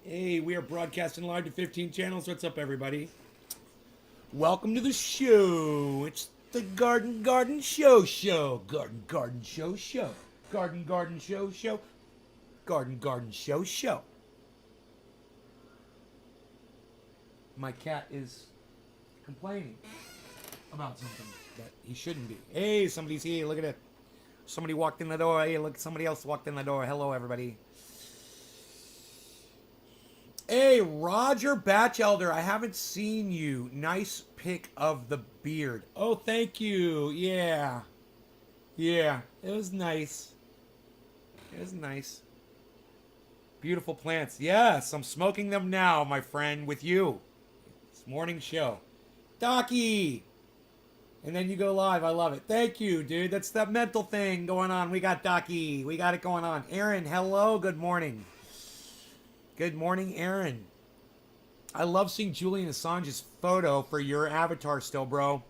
Hey, we are broadcasting live to 15 channels. What's up, everybody? Welcome to the show. It's the Garden Show. Garden Show. Garden Show. Garden Show. My cat is complaining about something that he shouldn't be. Hey, somebody's here. Look at it. Somebody walked in the door. Hey, look, somebody else walked in the door. Hello, everybody. Hey, Roger Batchelder, I haven't seen you. Nice pic of the beard. Oh, thank you. Yeah. Yeah, it was nice. It was nice. Beautiful plants. Yes, I'm smoking them now, my friend, with you. It's morning show. Docky! And then you go live. I love it. Thank you, dude. That's that mental thing going on. We got Docky. We got it going on. Aaron, hello. Good morning. Good morning, Aaron. I love seeing Julian Assange's photo for your avatar still, bro.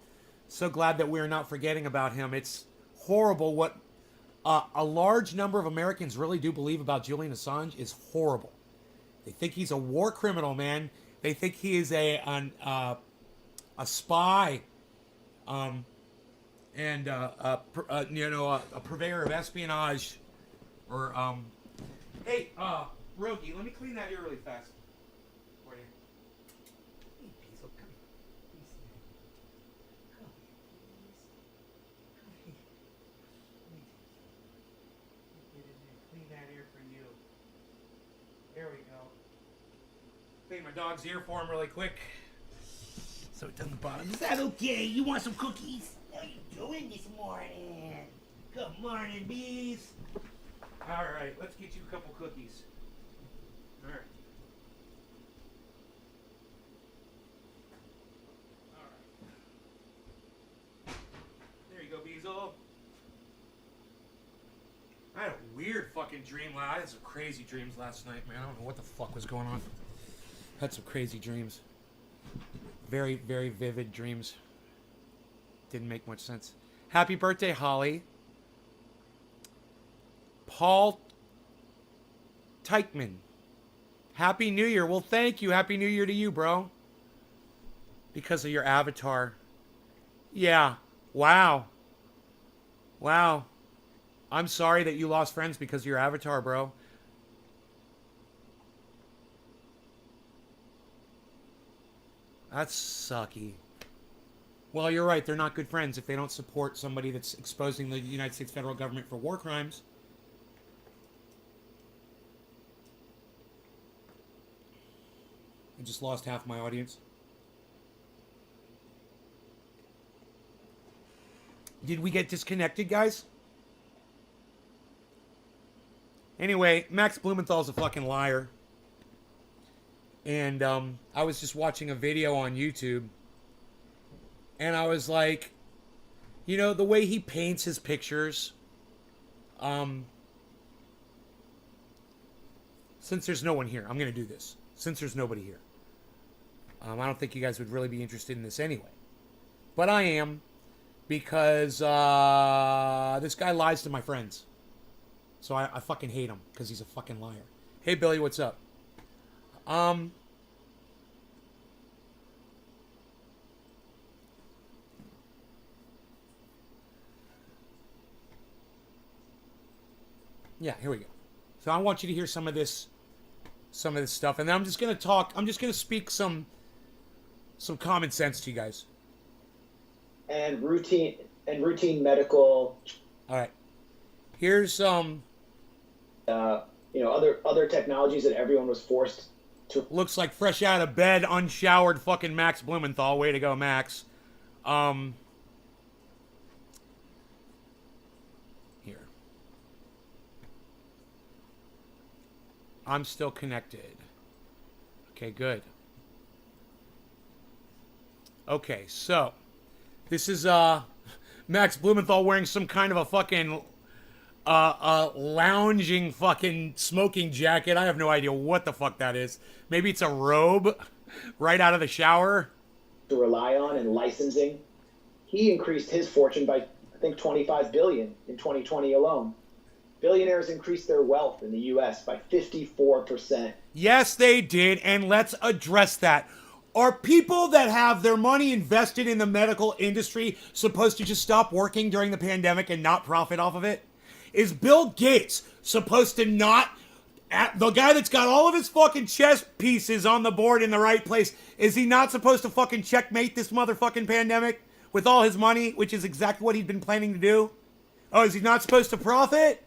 So glad that we're not forgetting about him. It's horrible what a large number of Americans really do believe about Julian Assange is horrible. They think he's a war criminal, man. They think he is a spy, and a purveyor of espionage, or hey, Rogi, let me clean that ear really fast for you. Hey, Piesel, come here. Come here, please. Come here. Let me get in there. Clean that ear for you. There we go. Clean my dog's ear for him really quick, so it doesn't bother him. Is that okay? You want some cookies? How you doing this morning? Good morning, bees. All right, let's get you a couple cookies. All right. All right. There you go, Beazle. I had a weird fucking dream. I had some crazy dreams last night, man. I don't know what the fuck was going on. Had some crazy dreams. Very, very vivid dreams. Didn't make much sense. Happy birthday, Holly. Paul Teichman. Happy New Year. Well, thank you. Happy New Year to you, bro. Because of your avatar. Yeah. Wow. Wow. I'm sorry that you lost friends because of your avatar, bro. That's sucky. Well, you're right. They're not good friends if they don't support somebody that's exposing the United States federal government for war crimes. I just lost half my audience. Did we get disconnected, guys? Anyway, Max Blumenthal's a fucking liar. And I was just watching a video on YouTube. And I was like, you know, the way he paints his pictures. Since there's no one here, I'm going to do this. Since there's nobody here. I don't think you guys would really be interested in this anyway. But I am. Because this guy lies to my friends. So I fucking hate him. Because he's a fucking liar. Hey, Billy, what's up? Yeah, here we go. So I want you to hear some of this stuff. And then I'm just going to talk. I'm just going to speak some common sense to you guys. And routine medical. All right. Here's other technologies that everyone was forced to. Looks like fresh out of bed, unshowered fucking Max Blumenthal. Way to go, Max. Here. I'm still connected. Okay, good. Okay, so this is Max Blumenthal wearing some kind of a fucking lounging fucking smoking jacket. I have no idea what the fuck that is. Maybe it's a robe right out of the shower. To rely on and licensing. He increased his fortune by, I think, $25 billion in 2020 alone. Billionaires increased their wealth in the U.S. by 54% Yes, they did, and let's address that. Are people that have their money invested in the medical industry supposed to just stop working during the pandemic and not profit off of it? Is Bill Gates supposed to not... The guy that's got all of his fucking chess pieces on the board in the right place, is he not supposed to fucking checkmate this motherfucking pandemic with all his money, which is exactly what he'd been planning to do? Oh, is he not supposed to profit?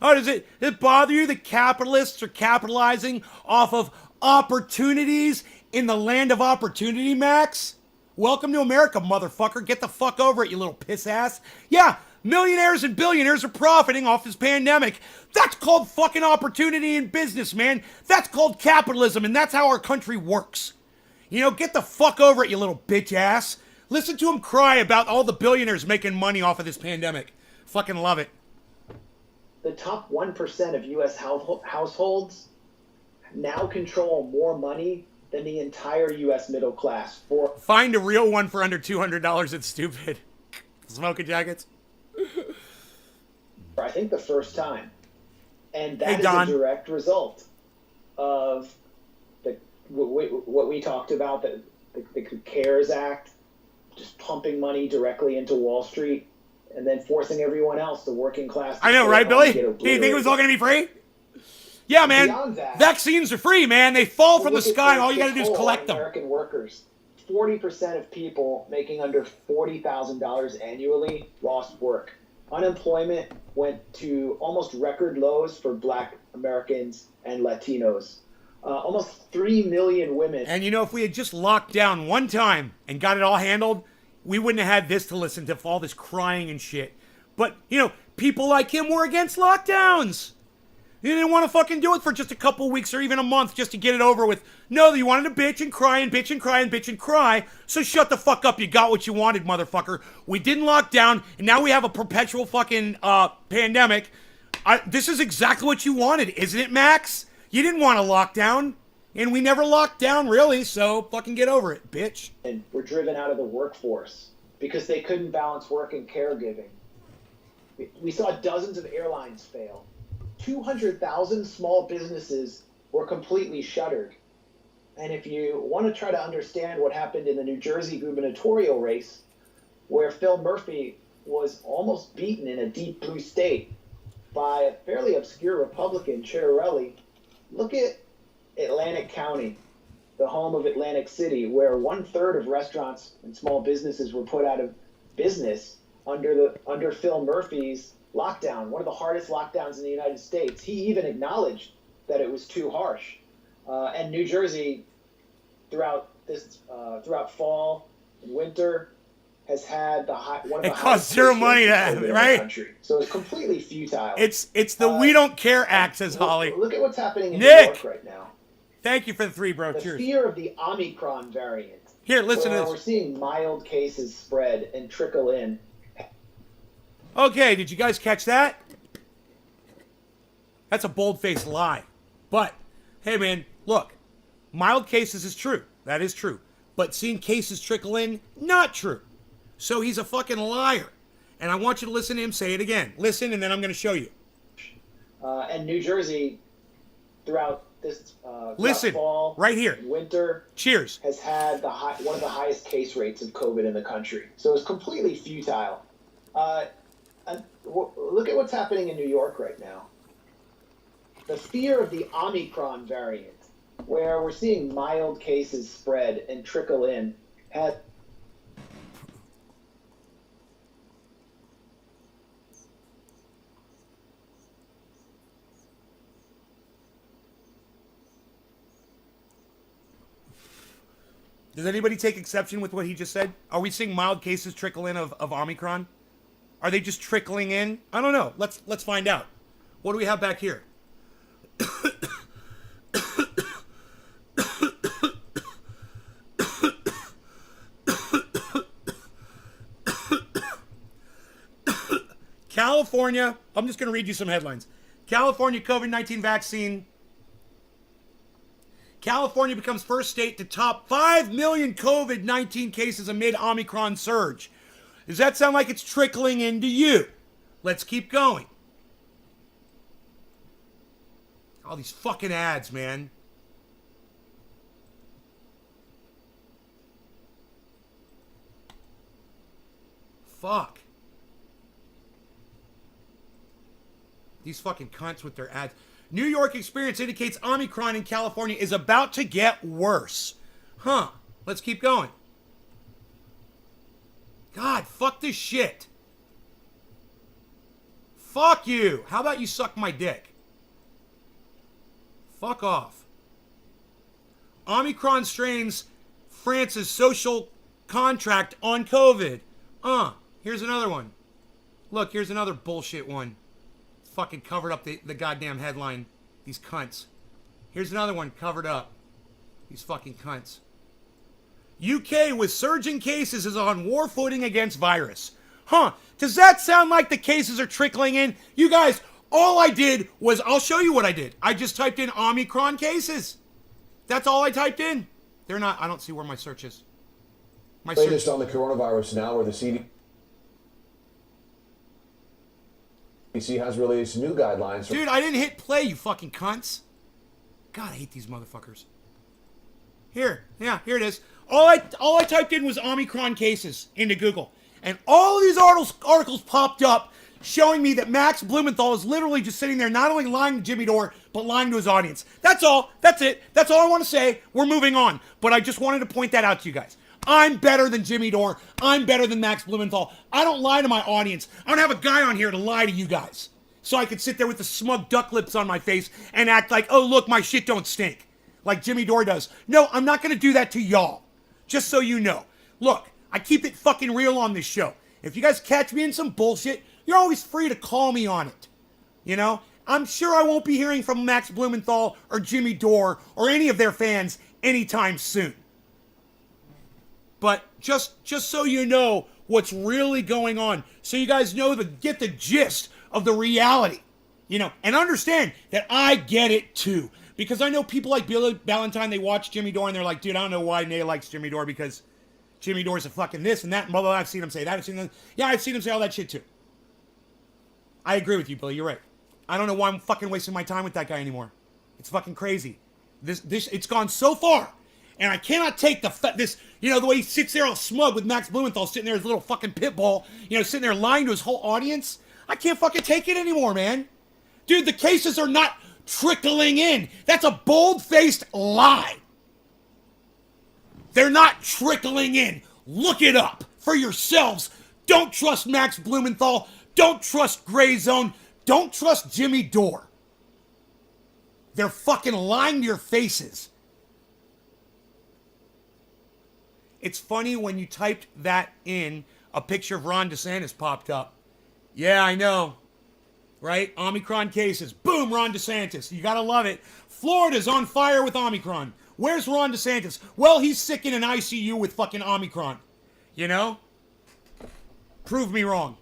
Oh, does it bother you that capitalists are capitalizing off of opportunities in the land of opportunity, Max? Welcome to America, motherfucker. Get the fuck over it, you little piss ass. Yeah, millionaires and billionaires are profiting off this pandemic. That's called fucking opportunity in business, man. That's called capitalism, and that's how our country works. You know, get the fuck over it, you little bitch ass. Listen to him cry about all the billionaires making money off of this pandemic. Fucking love it. The top 1% of U.S. households now control more money than the entire U.S. middle class. Find a real one for under $200. It's stupid. Smoking jackets. I think the first time. And that Hey, is Don. a direct result of what we talked about, the CARES Act, just pumping money directly into Wall Street, and then forcing everyone else, the working class. I know, right, Billy? Do you think it was all going to be free? Yeah, man. Beyond that, vaccines are free, man. They fall from the sky, and all you got to do is collect them. American workers, 40% of people making under $40,000 annually lost work. Unemployment went to almost record lows for Black Americans and Latinos. Almost 3 million women. And you know, if we had just locked down one time and got it all handled, we wouldn't have had this to listen to for all this crying and shit. But, you know, people like him were against lockdowns. They didn't want to fucking do it for just a couple weeks or even a month just to get it over with. No, you wanted to bitch and cry and bitch and cry and bitch and cry. So shut the fuck up. You got what you wanted, motherfucker. We didn't lock down, and now we have a perpetual fucking pandemic. This is exactly what you wanted, isn't it, Max? You didn't want a lockdown, and we never locked down, really, so fucking get over it, bitch. And were driven out of the workforce because they couldn't balance work and caregiving. We saw dozens of airlines fail. 200,000 small businesses were completely shuttered. And if you want to try to understand what happened in the New Jersey gubernatorial race, where Phil Murphy was almost beaten in a deep blue state by a fairly obscure Republican, Chiarelli, look at Atlantic County, the home of Atlantic City, where 1/3 of restaurants and small businesses were put out of business under Phil Murphy's lockdown, one of the hardest lockdowns in the United States. He even acknowledged that it was too harsh. And New Jersey, throughout fall and winter, has had one of the it costs zero money to have it, right? Country. So it's completely futile. It's the We Don't Care Act, says Holly. Look at what's happening in Nick! New York right now. Thank you for the 3, bro. The Cheers. fear of the Omicron variant. Here, listen to this. We're seeing mild cases spread and trickle in. Okay, did you guys catch that? That's a bold-faced lie. But, hey man, look, mild cases is true. That is true. But seeing cases trickle in, not true. So he's a fucking liar. And I want you to listen to him say it again. Listen, and then I'm going to show you. And New Jersey, throughout this listen, fall, right here. And winter, cheers, has had one of the highest case rates of COVID in the country. So it's completely futile. Look at what's happening in New York right now. The fear of the Omicron variant, where we're seeing mild cases spread and trickle in, has... Does anybody take exception with what he just said? Are we seeing mild cases trickle in of Omicron? Are they just trickling in? I don't know. Let's find out. What do we have back here? California, I'm just going to read you some headlines. California COVID-19 vaccine. California becomes first state to top 5 million COVID-19 cases amid Omicron surge. Does that sound like it's trickling into you? Let's keep going. All these fucking ads, man. fuck? These fucking cunts with their ads. New York experience indicates Omicron in California is about to get worse. Huh. Let's keep going. God, fuck this shit. Fuck you. How about you suck my dick? Fuck off. Omicron strains France's social contract on COVID. Here's another one. Look, here's another bullshit one. Fucking covered up the goddamn headline. These cunts. Here's another one covered up. These fucking cunts. UK with surging cases is on war footing against virus. Huh. Does that sound like the cases are trickling in? You guys, all I did was, I'll show you what I did. I just typed in Omicron cases. That's all I typed in. They're not, I don't see where my search is. My search. Latest on the coronavirus now, where the CDC has released new guidelines. Dude, I didn't hit play, you fucking cunts. God, I hate these motherfuckers. Here, yeah, here it is. All I typed in was Omicron cases into Google. And all of these articles popped up showing me that Max Blumenthal is literally just sitting there not only lying to Jimmy Dore, but lying to his audience. That's all. That's it. That's all I want to say. We're moving on. But I just wanted to point that out to you guys. I'm better than Jimmy Dore. I'm better than Max Blumenthal. I don't lie to my audience. I don't have a guy on here to lie to you guys. So I could sit there with the smug duck lips on my face and act like, oh, look, my shit don't stink. Like Jimmy Dore does. No, I'm not going to do that to y'all. Just so you know. Look, I keep it fucking real on this show. If you guys catch me in some bullshit, you're always free to call me on it. You know? I'm sure I won't be hearing from Max Blumenthal or Jimmy Dore or any of their fans anytime soon. But just so you know what's really going on, so you guys know get the gist of the reality, you know, and understand that I get it too. Because I know people like Billy Valentine, they watch Jimmy Dore and they're like, dude, I don't know why Nay likes Jimmy Dore because Jimmy Dore's a fucking this and that and blah, blah, blah. I've seen him say that. I've seen him say all that shit too. I agree with you, Billy. You're right. I don't know why I'm fucking wasting my time with that guy anymore. It's fucking crazy. It's gone so far. And I cannot take the way he sits there all smug with Max Blumenthal sitting there as a little fucking pit bull, you know, sitting there lying to his whole audience. I can't fucking take it anymore, man. Dude, the cases are not trickling in. That's a bold-faced lie. They're not trickling in. Look it up for yourselves. Don't trust Max Blumenthal. Don't trust GREYZONE. Don't trust Jimmy Dore. They're fucking lying to your faces. It's funny when you typed that in, a picture of Ron DeSantis popped up. Yeah, I know. Right? Omicron cases. Boom, Ron DeSantis. You gotta love it. Florida's on fire with Omicron. Where's Ron DeSantis? Well, he's sick in an ICU with fucking Omicron. You know? Prove me wrong.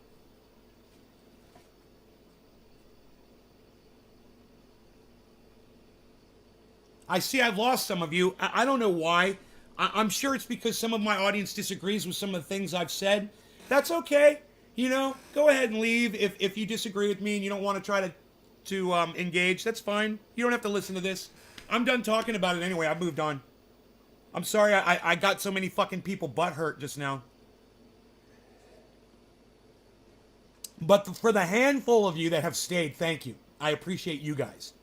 I see I've lost some of you. I don't know why. I'm sure it's because some of my audience disagrees with some of the things I've said. That's okay. You know, go ahead and leave if you disagree with me and you don't want to try to engage. That's fine. You don't have to listen to this. I'm done talking about it anyway. I've moved on. I'm sorry I got so many fucking people butthurt just now. But for the handful of you that have stayed, thank you. I appreciate you guys.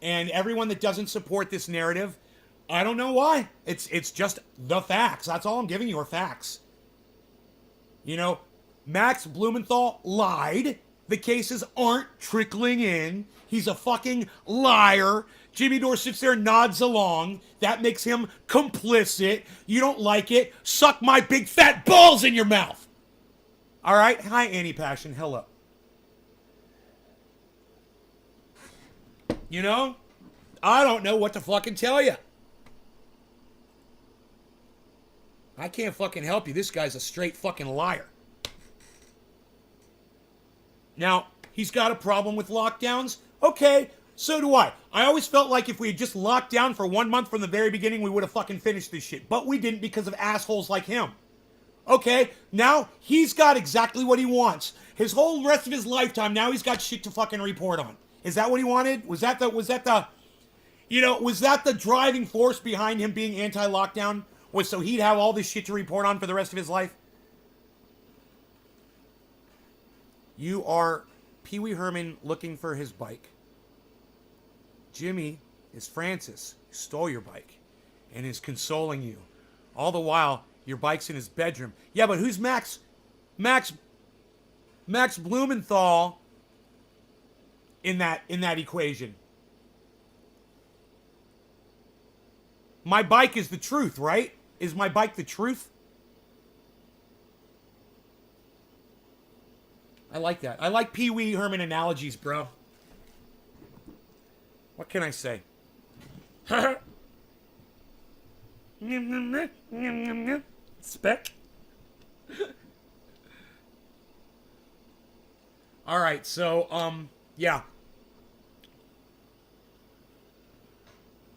And everyone that doesn't support this narrative, I don't know why. It's just the facts. That's all I'm giving you are facts. You know, Max Blumenthal lied. The cases aren't trickling in. He's a fucking liar. Jimmy Dore sits there and nods along. That makes him complicit. You don't like it? Suck my big fat balls in your mouth. All right? Hi, Annie Passion. Hello. You know? I don't know what to fucking tell you. I can't fucking help you. This guy's a straight fucking liar. Now, he's got a problem with lockdowns. Okay, so do I. I always felt like if we had just locked down for 1 month from the very beginning, we would have fucking finished this shit. But we didn't because of assholes like him. Okay, now he's got exactly what he wants. His whole rest of his lifetime, now he's got shit to fucking report on. Is that what he wanted? Was that the driving force behind him being anti-lockdown? Was so he'd have all this shit to report on for the rest of his life? You are Pee Wee Herman looking for his bike. Jimmy is Francis, who stole your bike and is consoling you. All the while, your bike's in his bedroom. Yeah, but who's Max? Max Blumenthal in that equation. My bike is the truth, right? Is my bike the truth? I like that. I like Pee Wee Herman analogies, bro. What can I say? Spec. All right, so yeah.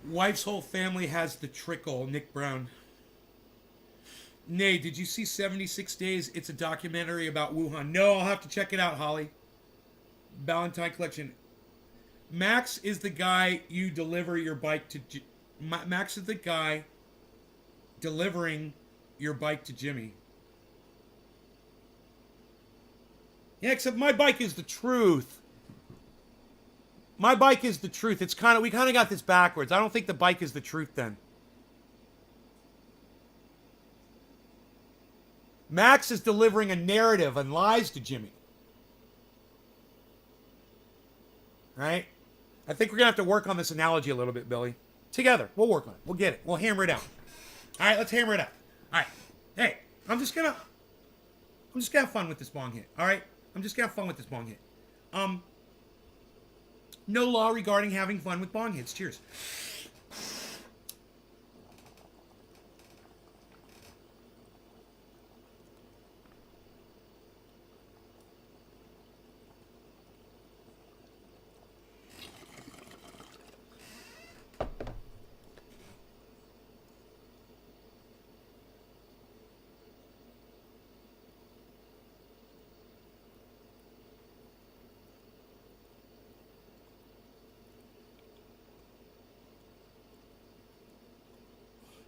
Wife's whole family has the trickle. Nick Brown. Nay, did you see 76 Days? It's a documentary about Wuhan. No, I'll have to check it out, Holly. Valentine Collection. Max is the guy you deliver your bike to. Max is the guy delivering your bike to Jimmy. Yeah, except my bike is the truth. My bike is the truth. It's we kind of got this backwards. I don't think the bike is the truth then. Max is delivering a narrative and lies to Jimmy. Right? I think we're going to have to work on this analogy a little bit, Billy. Together. We'll work on it. We'll get it. We'll hammer it out. All right, let's hammer it out. All right. Hey, I'm just going to have fun with this bong hit. All right? I'm just going to have fun with this bong hit. No law regarding having fun with bong hits. Cheers.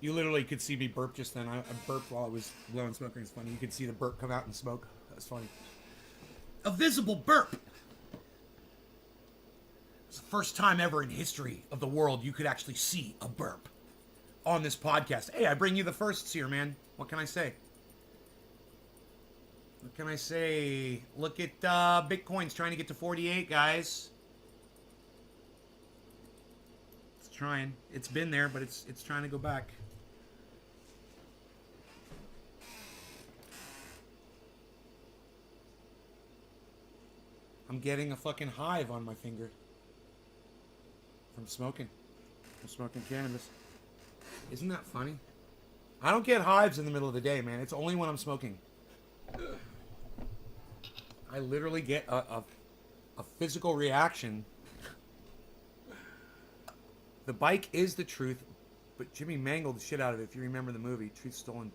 You literally could see me burp just then. I burped while I was blowing smoke. It's funny. You could see the burp come out in smoke. That was funny. A visible burp. It's the first time ever in history of the world you could actually see a burp on this podcast. Hey, I bring you the firsts here, man. What can I say? What can I say? Look at Bitcoin's trying to get to 48, guys. It's trying. It's been there, but it's trying to go back. I'm getting a fucking hive on my finger. From smoking. From smoking cannabis. Isn't that funny? I don't get hives in the middle of the day, man. It's only when I'm smoking. I literally get a physical reaction. The bike is the truth, but Jimmy mangled the shit out of it, if you remember the movie. Truth Stolen.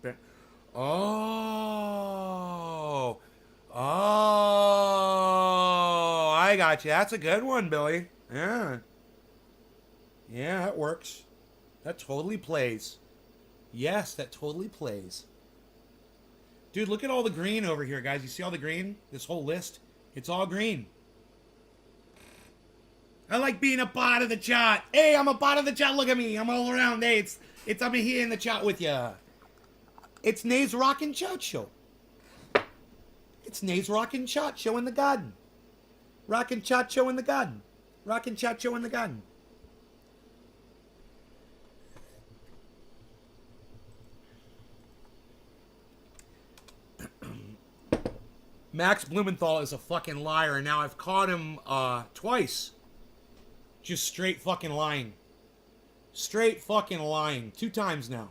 Oh. Oh, I got you. That's a good one, Billy. Yeah. Yeah, that works. That totally plays. Yes, that totally plays. Dude, look at all the green over here, guys. You see all the green? This whole list? It's all green. I like being a part of the chat. Hey, I'm a part of the chat. Look at me. I'm all around. Hey, I'm here in the chat with ya. It's Nays Rockin' Chat Show. It's Nays Rockin' Chat Show in the garden. Rockin' Chat Show in the garden. Rockin' Chat Show in the garden. Max Blumenthal is a fucking liar, and now I've caught him twice. Just straight fucking lying. Straight fucking lying. 2 times now.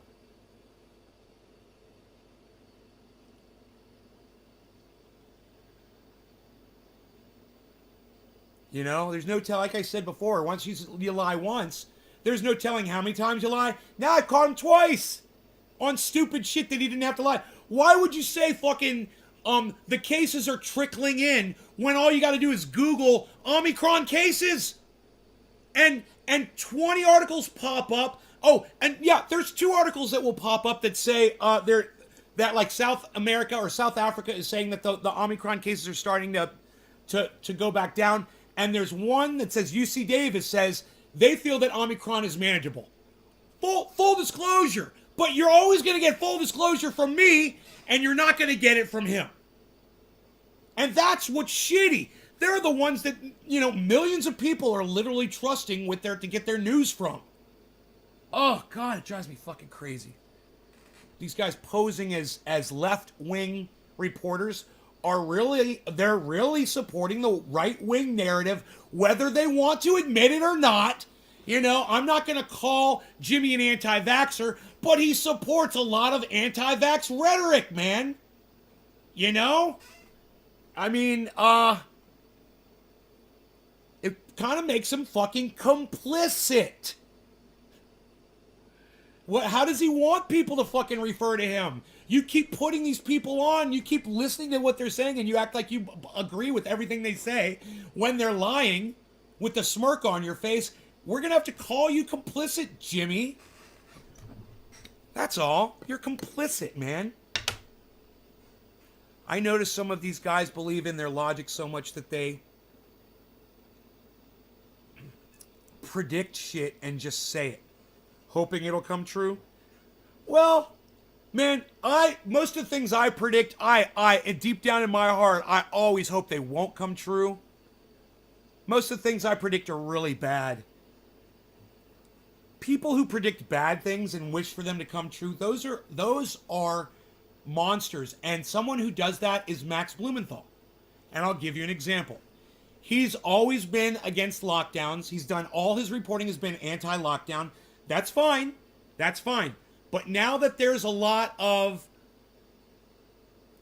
You know, there's no tell. Like I said before, once you lie once, there's no telling how many times you lie. Now I caught him twice on stupid shit that he didn't have to lie. Why would you say fucking the cases are trickling in when all you got to do is Google Omicron cases, and 20 articles pop up. Oh, and yeah, there's 2 articles that will pop up that say that like South America or South Africa is saying that the Omicron cases are starting to to go back down. And there's one that says UC Davis says they feel that Omicron is manageable. Full disclosure. But you're always going to get full disclosure from me, and you're not going to get it from him. And that's what's shitty. They're the ones that, you know, millions of people are literally trusting with to get their news from. Oh, God, it drives me fucking crazy. These guys posing as left-wing reporters they're really supporting the right-wing narrative, whether they want to admit it or not. You know, I'm not going to call Jimmy an anti-vaxxer, but he supports a lot of anti-vax rhetoric, man. You know? I mean, it kind of makes him fucking complicit. How does he want people to fucking refer to him? You keep putting these people on, you keep listening to what they're saying, and you act like you agree with everything they say when they're lying with the smirk on your face. We're going to have to call you complicit, Jimmy. That's all. You're complicit, man. I notice some of these guys believe in their logic so much that they predict shit and just say it, hoping it'll come true. Well, man, most of the things I predict, and deep down in my heart, I always hope they won't come true. Most of the things I predict are really bad. People who predict bad things and wish for them to come true, those are monsters. And someone who does that is Max Blumenthal. And I'll give you an example. He's always been against lockdowns. He's done, all his reporting has been anti-lockdown. That's fine. That's fine. But now that there's a lot of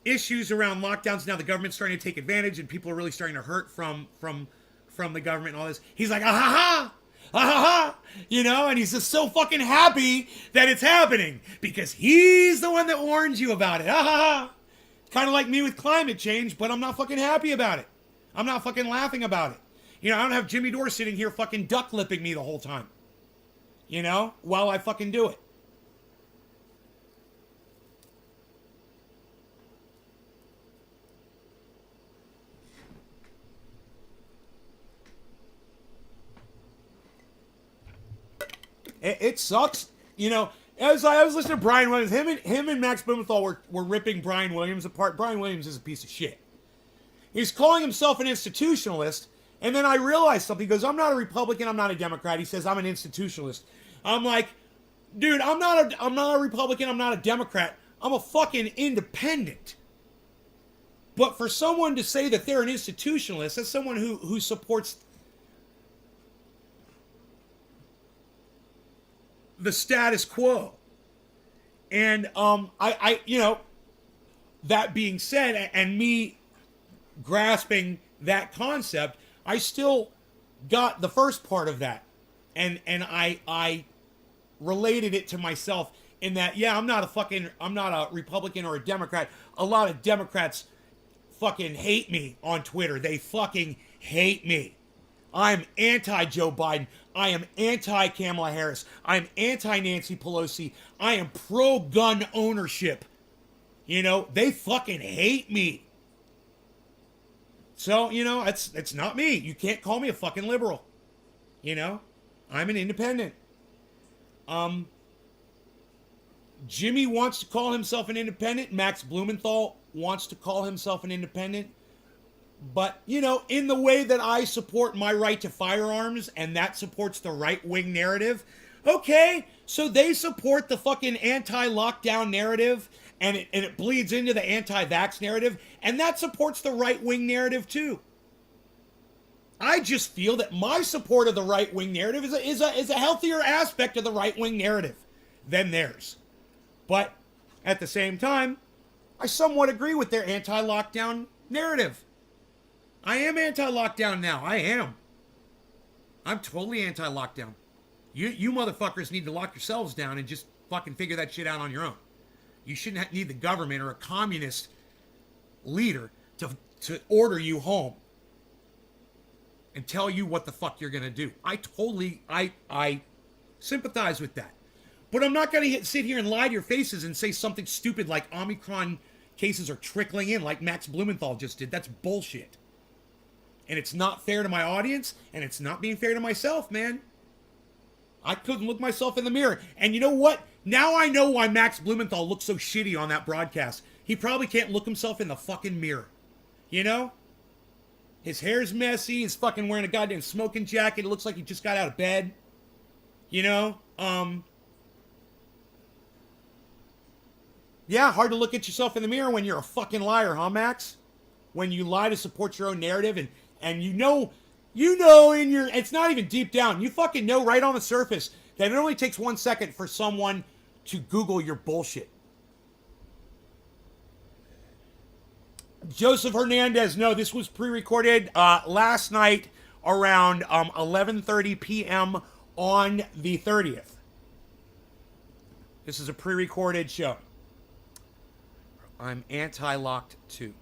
issues around lockdowns, now the government's starting to take advantage and people are really starting to hurt from the government and all this. He's like, ah ha ha! Ah ha ha! You know, and he's just so fucking happy that it's happening because he's the one that warned you about it. Ah ha ha! Kind of like me with climate change, but I'm not fucking happy about it. I'm not fucking laughing about it. You know, I don't have Jimmy Dore sitting here fucking duck lipping me the whole time. You know, while I fucking do it. It sucks, you know. As I was listening to Brian Williams, him and Max Blumenthal were ripping Brian Williams apart. Brian Williams is a piece of shit. He's calling himself an institutionalist, and then I realized something. He goes, "I'm not a Republican. I'm not a Democrat." He says, "I'm an institutionalist." I'm like, dude, I'm not a Republican. I'm not a Democrat. I'm a fucking independent. But for someone to say that they're an institutionalist, that's someone who supports the status quo. And I you know, that being said, and me grasping that concept, I still got the first part of that, and I related it to myself in that, yeah, I'm not a Republican or a Democrat. A lot of Democrats fucking hate me on Twitter. They fucking hate me. I'm anti-Joe Biden. I am anti-Kamala Harris. I'm anti-Nancy Pelosi. I am pro-gun ownership. You know, they fucking hate me. So, you know, it's not me. You can't call me a fucking liberal. You know, I'm an independent. Jimmy wants to call himself an independent. Max Blumenthal wants to call himself an independent. But, you know, in the way that I support my right to firearms and that supports the right-wing narrative, okay, so they support the fucking anti-lockdown narrative and it bleeds into the anti-vax narrative, and that supports the right-wing narrative too. I just feel that my support of the right-wing narrative is a healthier aspect of the right-wing narrative than theirs. But at the same time, I somewhat agree with their anti-lockdown narrative. I am anti-lockdown now. I am. I'm totally anti-lockdown. You motherfuckers need to lock yourselves down and just fucking figure that shit out on your own. You shouldn't need the government or a communist leader to order you home and tell you what the fuck you're gonna do. I sympathize with that. But I'm not gonna sit here and lie to your faces and say something stupid like Omicron cases are trickling in like Max Blumenthal just did. That's bullshit. And it's not fair to my audience, and it's not being fair to myself, man. I couldn't look myself in the mirror. And you know what? Now I know why Max Blumenthal looks so shitty on that broadcast. He probably can't look himself in the fucking mirror. You know? His hair's messy. He's fucking wearing a goddamn smoking jacket. It looks like he just got out of bed. You know? Yeah, hard to look at yourself in the mirror when you're a fucking liar, huh, Max? When you lie to support your own narrative and you know in your, it's not even deep down. You fucking know right on the surface that it only takes 1 second for someone to Google your bullshit. Joseph Hernandez, no, this was pre-recorded last night around 11:30 p.m. on the 30th. This is a pre-recorded show. I'm anti-locked too.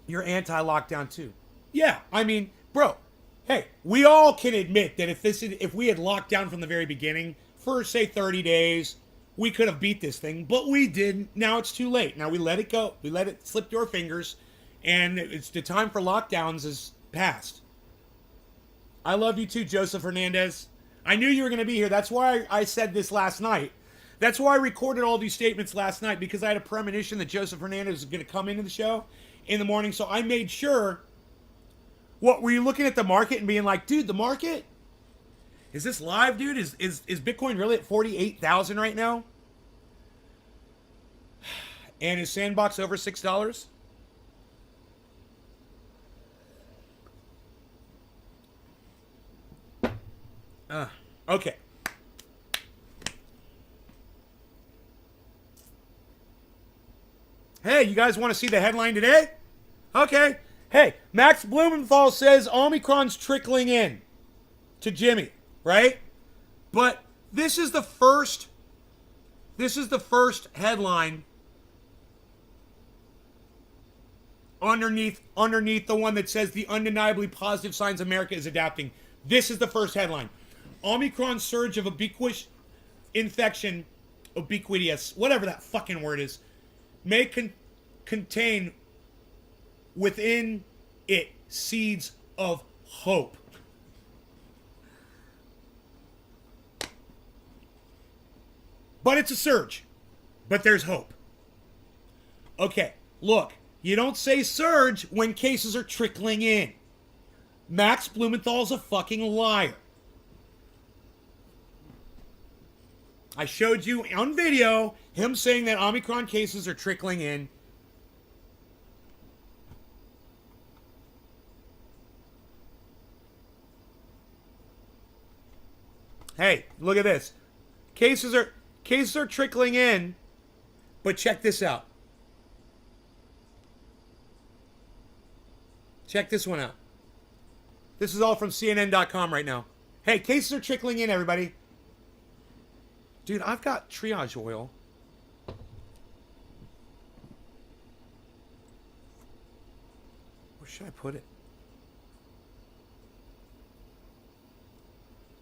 You're anti-lockdown too. Yeah, I mean, bro, hey, we all can admit that if we had locked down from the very beginning for, say, 30 days, we could have beat this thing, but we didn't. Now it's too late. Now we let it go. We let it slip through our fingers, and it's the time for lockdowns is past. I love you too, Joseph Hernandez. I knew you were going to be here. That's why I said this last night. That's why I recorded all these statements last night, because I had a premonition that Joseph Hernandez was going to come into the show in the morning. So I made sure. What, were you looking at the market and being like, dude, the market? Is this live, dude? Is Bitcoin really at 48,000 right now? And is Sandbox over $6? Okay. Hey, you guys want to see the headline today? Okay. Hey, Max Blumenthal says Omicron's trickling in to Jimmy, right? But this is the first headline underneath the one that says the undeniably positive signs America is adapting. This is the first headline. Omicron surge of ubiquitous infection, ubiquitous, whatever that fucking word is, may contain within it seeds of hope. But it's a surge. But there's hope. Okay, look, you don't say surge when cases are trickling in. Max Blumenthal's a fucking liar. I showed you on video him saying that Omicron cases are trickling in. Hey, look at this. Cases are trickling in, but check this out. Check this one out. This is all from CNN.com right now. Hey, cases are trickling in, everybody. Dude, I've got triage oil. Where should I put it?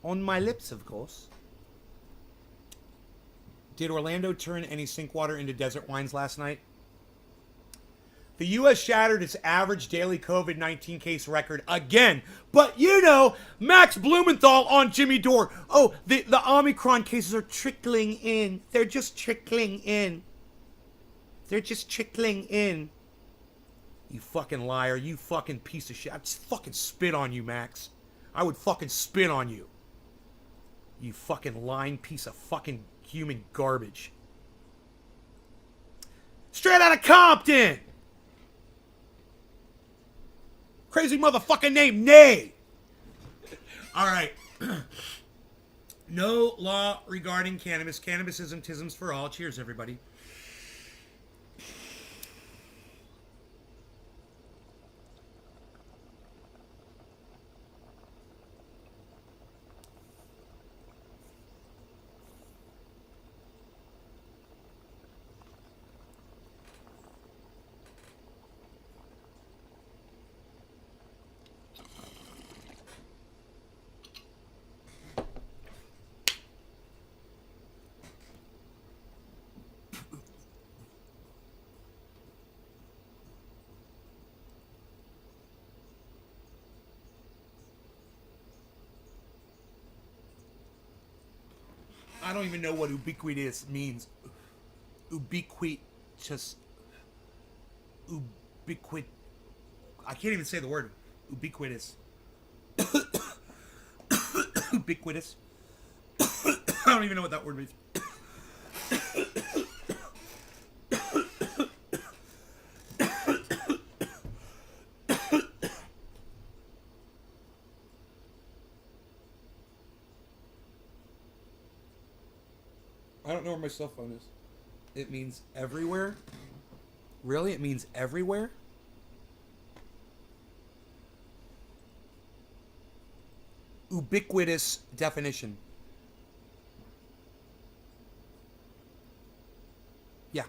On my lips, of course. Did Orlando turn any sink water into desert wines last night? The U.S. shattered its average daily COVID-19 case record again. But you know, Max Blumenthal on Jimmy Dore. Oh, the Omicron cases are trickling in. They're just trickling in. They're just trickling in. You fucking liar. You fucking piece of shit. I'd fucking spit on you, Max. I would fucking spit on you. You fucking lying piece of fucking human garbage. Straight out of Compton. Crazy motherfucking name, Nay. All right. No law regarding cannabis. Cannabis isn't tisms for all. Cheers, everybody. I don't even know what ubiquitous means. Ubiquitous. I can't even say the word. Ubiquitous. Ubiquitous. I don't even know what that word means. I don't know where my cell phone is. It means everywhere? Really? It means everywhere? Ubiquitous definition. Yeah.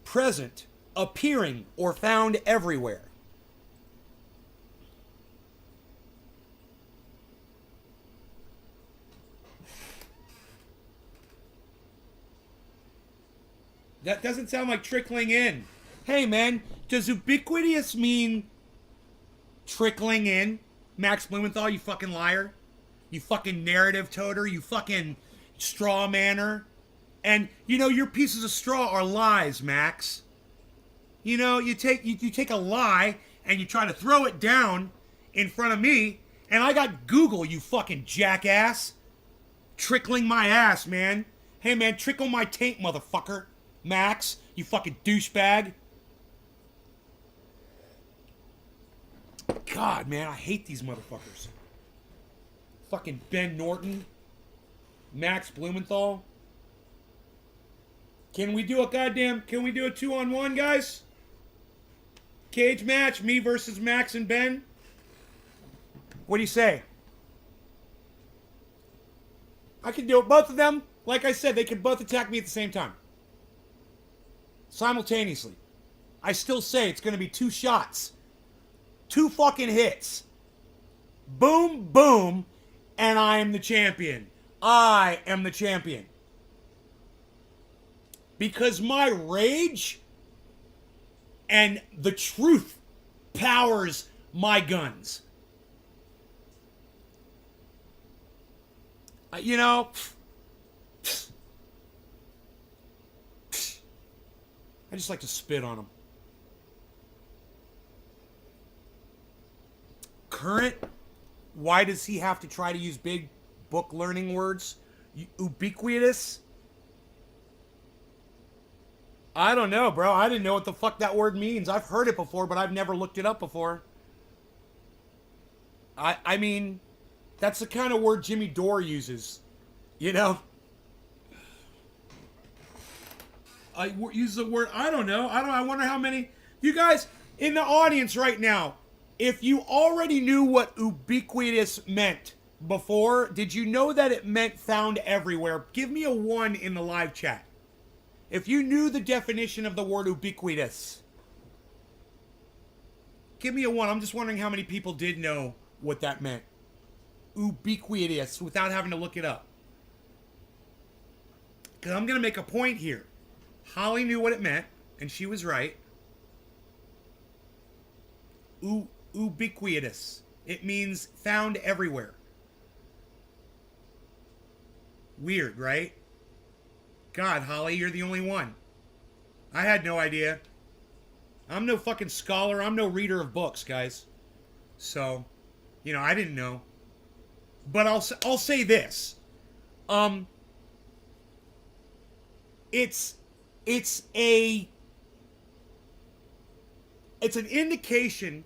Present, appearing, or found everywhere. That doesn't sound like trickling in. Hey, man, does ubiquitous mean trickling in? Max Blumenthal, you fucking liar. You fucking narrative toter. You fucking straw manner. And, you know, your pieces of straw are lies, Max. You know, you take a lie and you try to throw it down in front of me, and I got Google, you fucking jackass. Trickling my ass, man. Hey, man, trickle my taint, motherfucker. Max, you fucking douchebag. God, man, I hate these motherfuckers. Fucking Ben Norton. Max Blumenthal. Can we do a 2-on-1, guys? Cage match, me versus Max and Ben? What do you say? I can do it. Both of them, like I said, they can both attack me at the same time. Simultaneously. I still say it's going to be 2 shots. 2 fucking hits. Boom, boom, and I am the champion. I am the champion. Because my rage and the truth powers my guns. You know, I just like to spit on them. Current, why does he have to try to use big book learning words? Ubiquitous? I don't know, bro. I didn't know what the fuck that word means. I've heard it before, but I've never looked it up before. I mean, that's the kind of word Jimmy Dore uses. You know? I use the word, I don't know. I wonder how many. You guys in the audience right now, if you already knew what ubiquitous meant before, did you know that it meant found everywhere? Give me a 1 in the live chat. If you knew the definition of the word ubiquitous, give me a 1. I'm just wondering how many people did know what that meant. Ubiquitous, without having to look it up. Because I'm going to make a point here. Holly knew what it meant, and she was right. Ubiquitous. It means found everywhere. Weird, right? God, Holly, you're the only one. I had no idea. I'm no fucking scholar. I'm no reader of books, guys. So, you know, I didn't know. But I'll say this. It's an indication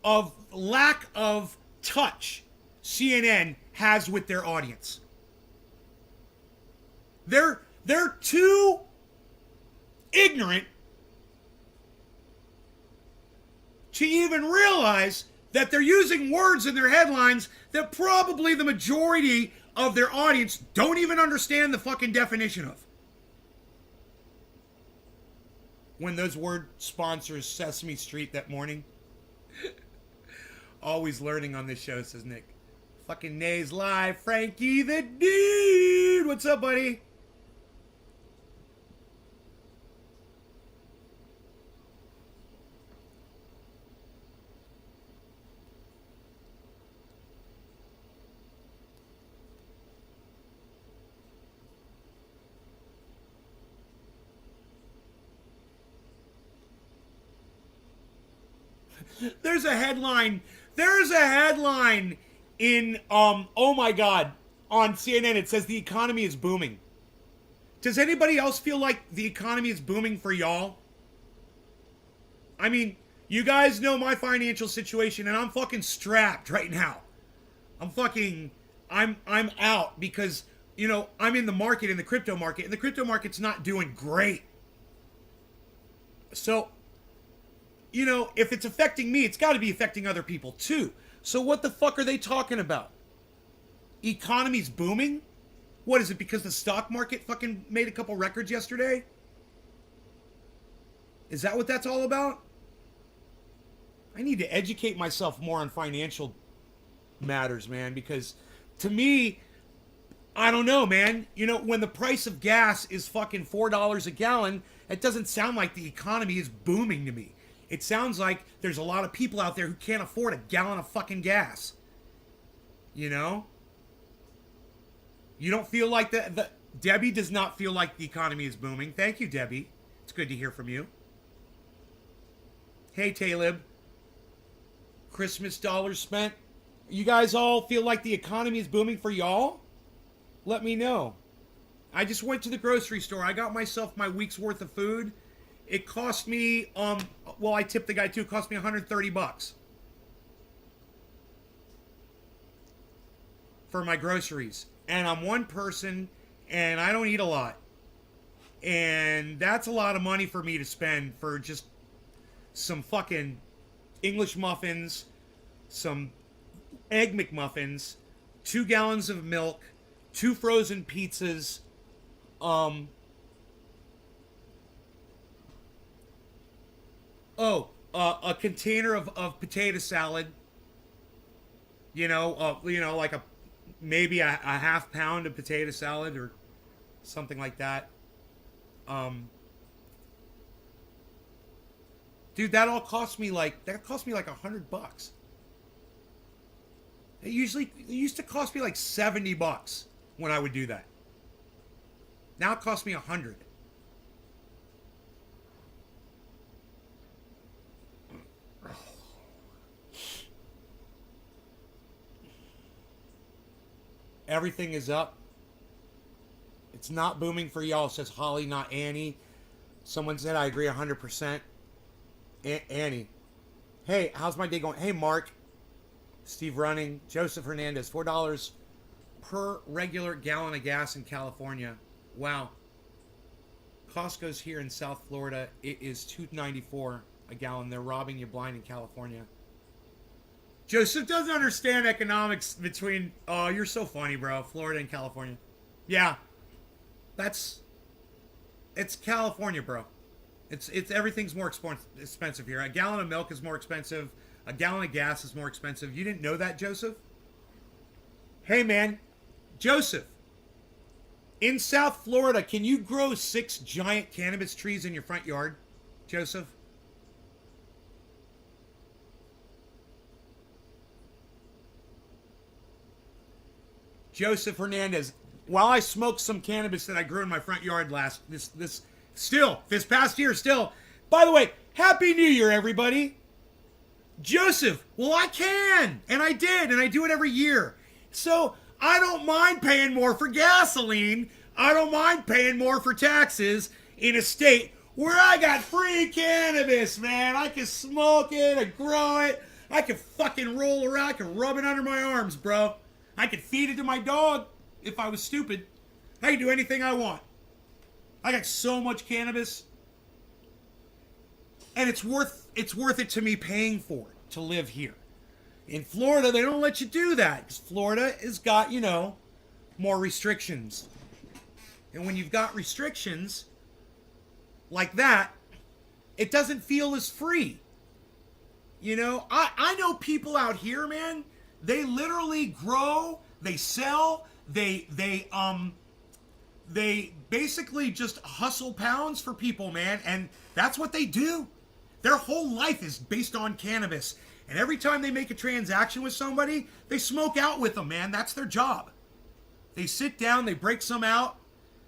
of lack of touch CNN has with their audience. They're too ignorant to even realize that they're using words in their headlines that probably the majority of their audience don't even understand the fucking definition of. When those word sponsors Sesame Street that morning. Always learning on this show, says Nick. Fucking Nays live. Frankie the Dude. What's up, buddy? There's a headline. There's a headline in oh my god, on CNN. It says the economy is booming. Does anybody else feel like the economy is booming for y'all? I mean, you guys know my financial situation, and I'm fucking strapped right now. I'm out because, you know, I'm in the market, in the crypto market, and the crypto market's not doing great. So, you know, if it's affecting me, it's got to be affecting other people too. So what the fuck are they talking about? Economy's booming? What is it, because the stock market fucking made a couple records yesterday? Is that what that's all about? I need to educate myself more on financial matters, man, because to me, I don't know, man. You know, when the price of gas is fucking $4 a gallon, it doesn't sound like the economy is booming to me. It sounds like there's a lot of people out there who can't afford a gallon of fucking gas. You know? You don't feel like Debbie does not feel like the economy is booming. Thank you, Debbie. It's good to hear from you. Hey, Talib. Christmas dollars spent. You guys all feel like the economy is booming for y'all? Let me know. I just went to the grocery store. I got myself my week's worth of food. It cost me, well, I tipped the guy too. It cost me $130 for my groceries. And I'm one person, and I don't eat a lot. And that's a lot of money for me to spend for just some fucking English muffins, some Egg McMuffins, 2 gallons of milk, 2 frozen pizzas, a container of potato salad. You know, like maybe a half pound of potato salad or something like that. Dude, that cost me like $100. It used to cost me like $70 when I would do that. Now it costs me $100. Everything is up. It's not booming for y'all, says Holly, not Annie. Someone said I agree 100%. Annie. Hey, how's my day going? Hey, Mark. Steve Running. Joseph Hernandez. $4 per regular gallon of gas in California. Wow. Costco's here in South Florida. It is $2.94 a gallon. They're robbing you blind in California. Joseph doesn't understand economics between... Oh, you're so funny, bro. Florida and California. Yeah. It's California, bro. It's everything's more expensive here. A gallon of milk is more expensive. A gallon of gas is more expensive. You didn't know that, Joseph? Hey, man. Joseph. In South Florida, can you grow 6 giant cannabis trees in your front yard? Joseph? Joseph Hernandez. While I smoked some cannabis that I grew in my front yard this past year still. By the way, Happy New Year, everybody. Joseph, well, I can. And I did. And I do it every year. So I don't mind paying more for gasoline. I don't mind paying more for taxes in a state where I got free cannabis, man. I can smoke it. I grow it. I can fucking roll around. I can rub it under my arms, bro. I could feed it to my dog if I was stupid. I can do anything I want. I got so much cannabis. And it's worth it to me paying for it to live here. In Florida, they don't let you do that. Because Florida has got, you know, more restrictions. And when you've got restrictions like that, it doesn't feel as free. You know, I know people out here, man. They literally grow, they sell, they basically just hustle pounds for people, man, and that's what they do. Their whole life is based on cannabis. And every time they make a transaction with somebody, they smoke out with them, man. That's their job. They sit down, they break some out.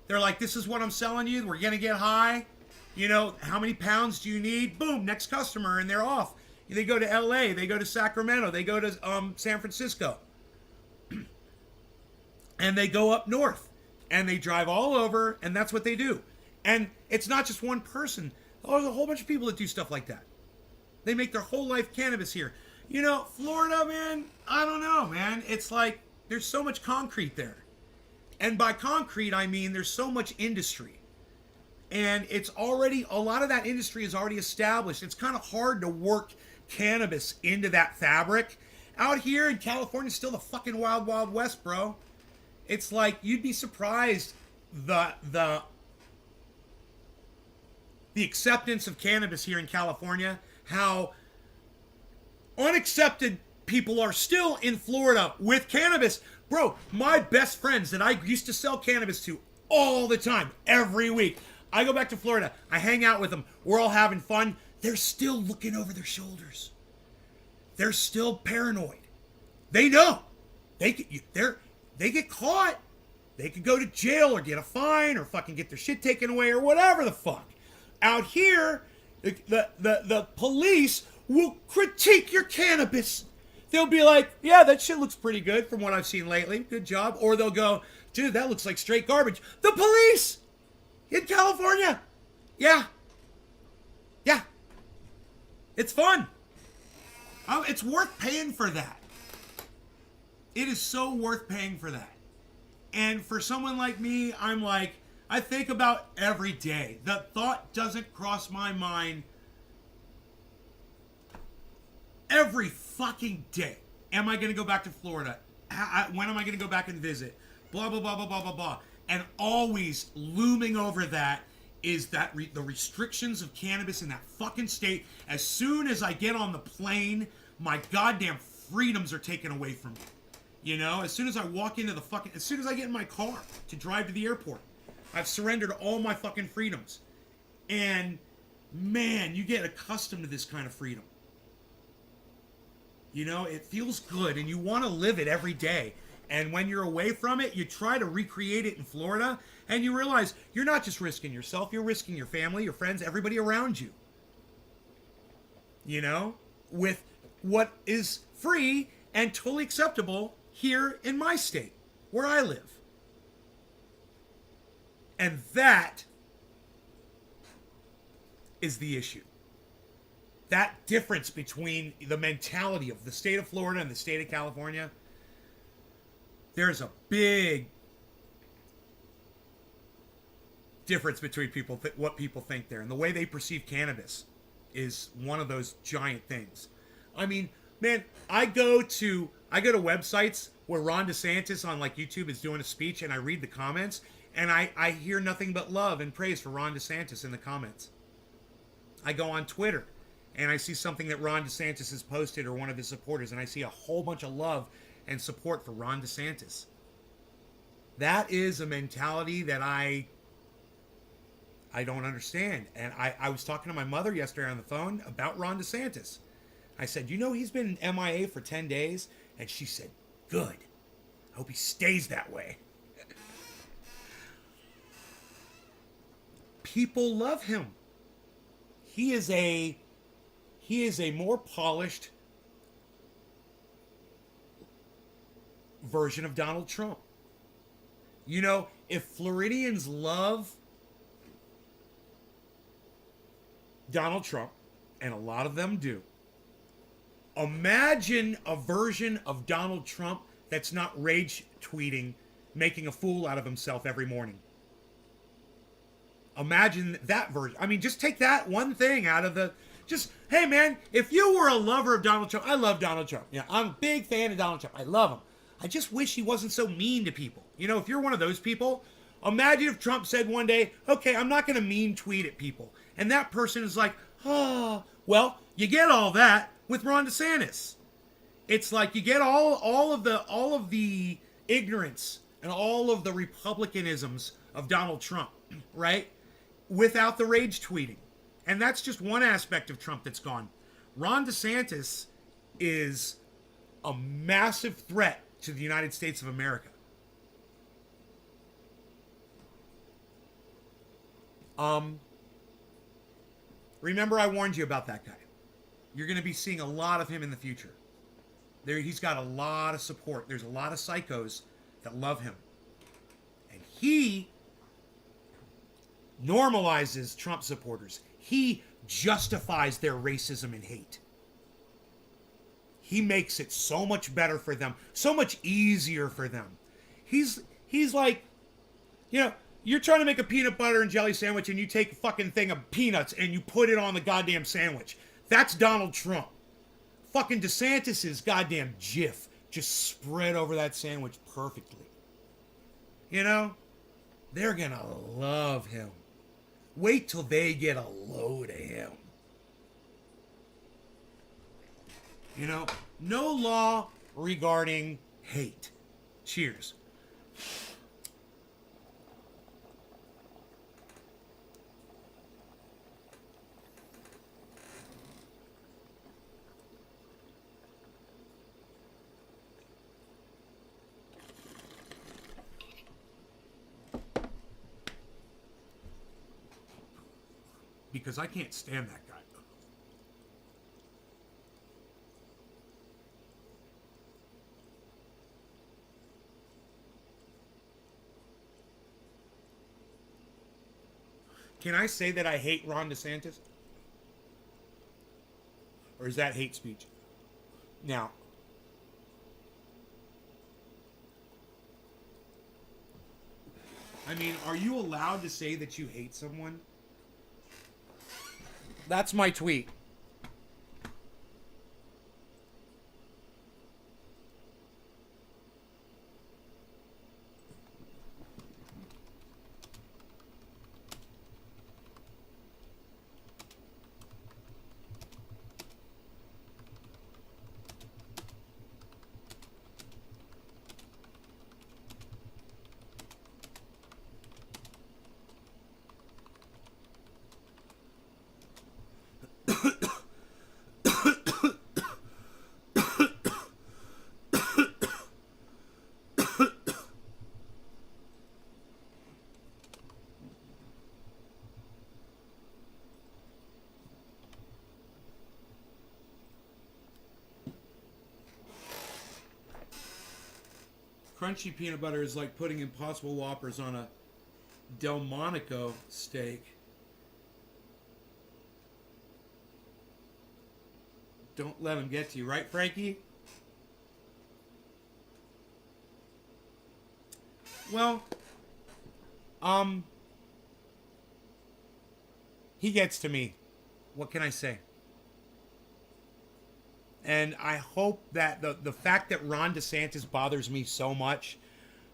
They're like, this is what I'm selling you. We're going to get high. You know, how many pounds do you need? Boom, next customer, and they're off. They go to LA, they go to Sacramento, they go to San Francisco. And they go up north. And they drive all over, and that's what they do. And it's not just one person. There's a whole bunch of people that do stuff like that. They make their whole life cannabis here. You know, Florida, man, I don't know, man. It's like there's so much concrete there. And by concrete, I mean there's so much industry. And it's already, a lot of that industry is already established. It's kind of hard to work cannabis into that fabric. Out here in California, it's still the fucking wild, wild west, bro. It's like you'd be surprised the acceptance of cannabis here in California, how unaccepted people are still in Florida with cannabis. Bro, my best friends that I used to sell cannabis to all the time, every week, I go back to Florida, I hang out with them, we're all having fun. They're still looking over their shoulders. They're still paranoid. They know. They get caught. They could go to jail or get a fine or fucking get their shit taken away or whatever the fuck. Out here, the police will critique your cannabis. They'll be like, yeah, that shit looks pretty good from what I've seen lately. Good job. Or they'll go, dude, that looks like straight garbage. The police in California. Yeah. Yeah. It's fun. It's worth paying for that. It is so worth paying for that. And for someone like me, I'm like, I think about every day. The thought doesn't cross my mind every fucking day. Am I going to go back to Florida? When am I going to go back and visit? Blah, blah, blah, blah, blah, blah, blah. And always looming over that is that the restrictions of cannabis in that fucking state. As soon as I get on the plane, my goddamn freedoms are taken away from me. You know, as soon as I walk into as soon as I get in my car to drive to the airport, I've surrendered all my fucking freedoms. And man, you get accustomed to this kind of freedom. You know, it feels good and you want to live it every day. And when you're away from it, you try to recreate it in Florida and you realize you're not just risking yourself, you're risking your family, your friends, everybody around you. You know, with what is free and totally acceptable here in my state, where I live. And that is the issue. That difference between the mentality of the state of Florida and the state of California, there's a big difference between what people think there. And the way they perceive cannabis is one of those giant things. I mean, man, I go to websites where Ron DeSantis on like YouTube is doing a speech and I read the comments and I hear nothing but love and praise for Ron DeSantis in the comments. I go on Twitter and I see something that Ron DeSantis has posted or one of his supporters and I see a whole bunch of love and support for Ron DeSantis. That is a mentality that I don't understand. And I was talking to my mother yesterday on the phone about Ron DeSantis. I said, you know, he's been MIA for 10 days. And she said, good. I hope he stays that way. People love him. He is a more polished version of Donald Trump. You know, if Floridians love Donald Trump, and a lot of them do, imagine a version of Donald Trump that's not rage tweeting, making a fool out of himself every morning. Imagine that version. I mean, just take that one thing out of the... Just, hey man, if you were a lover of Donald Trump, I love Donald Trump. Yeah, I'm a big fan of Donald Trump. I love him. I just wish he wasn't so mean to people. You know, if you're one of those people, imagine if Trump said one day, okay, I'm not going to mean tweet at people. And that person is like, oh, well, you get all that with Ron DeSantis. It's like you get all of the ignorance and all of the republicanisms of Donald Trump, right? Without the rage tweeting. And that's just one aspect of Trump that's gone. Ron DeSantis is a massive threat to the United States of America. Remember I warned you about that guy. You're going to be seeing a lot of him in the future. He's got a lot of support. There's a lot of psychos that love him. And he normalizes Trump supporters. He justifies their racism and hate. He makes it so much better for them, so much easier for them. He's like, you know, you're trying to make a peanut butter and jelly sandwich and you take a fucking thing of peanuts and you put it on the goddamn sandwich. That's Donald Trump. Fucking DeSantis's goddamn Jif just spread over that sandwich perfectly. You know? They're gonna love him. Wait till they get a load of him. You know? No law regarding hate. Cheers. Because I can't stand that guy. Can I say that I hate Ron DeSantis? Or is that hate speech? Now, I mean, are you allowed to say that you hate someone? That's my tweet. Crunchy peanut butter is like putting Impossible Whoppers on a Delmonico steak. Don't let him get to you, right, Frankie? Well, he gets to me. What can I say? And I hope that the fact that Ron DeSantis bothers me so much,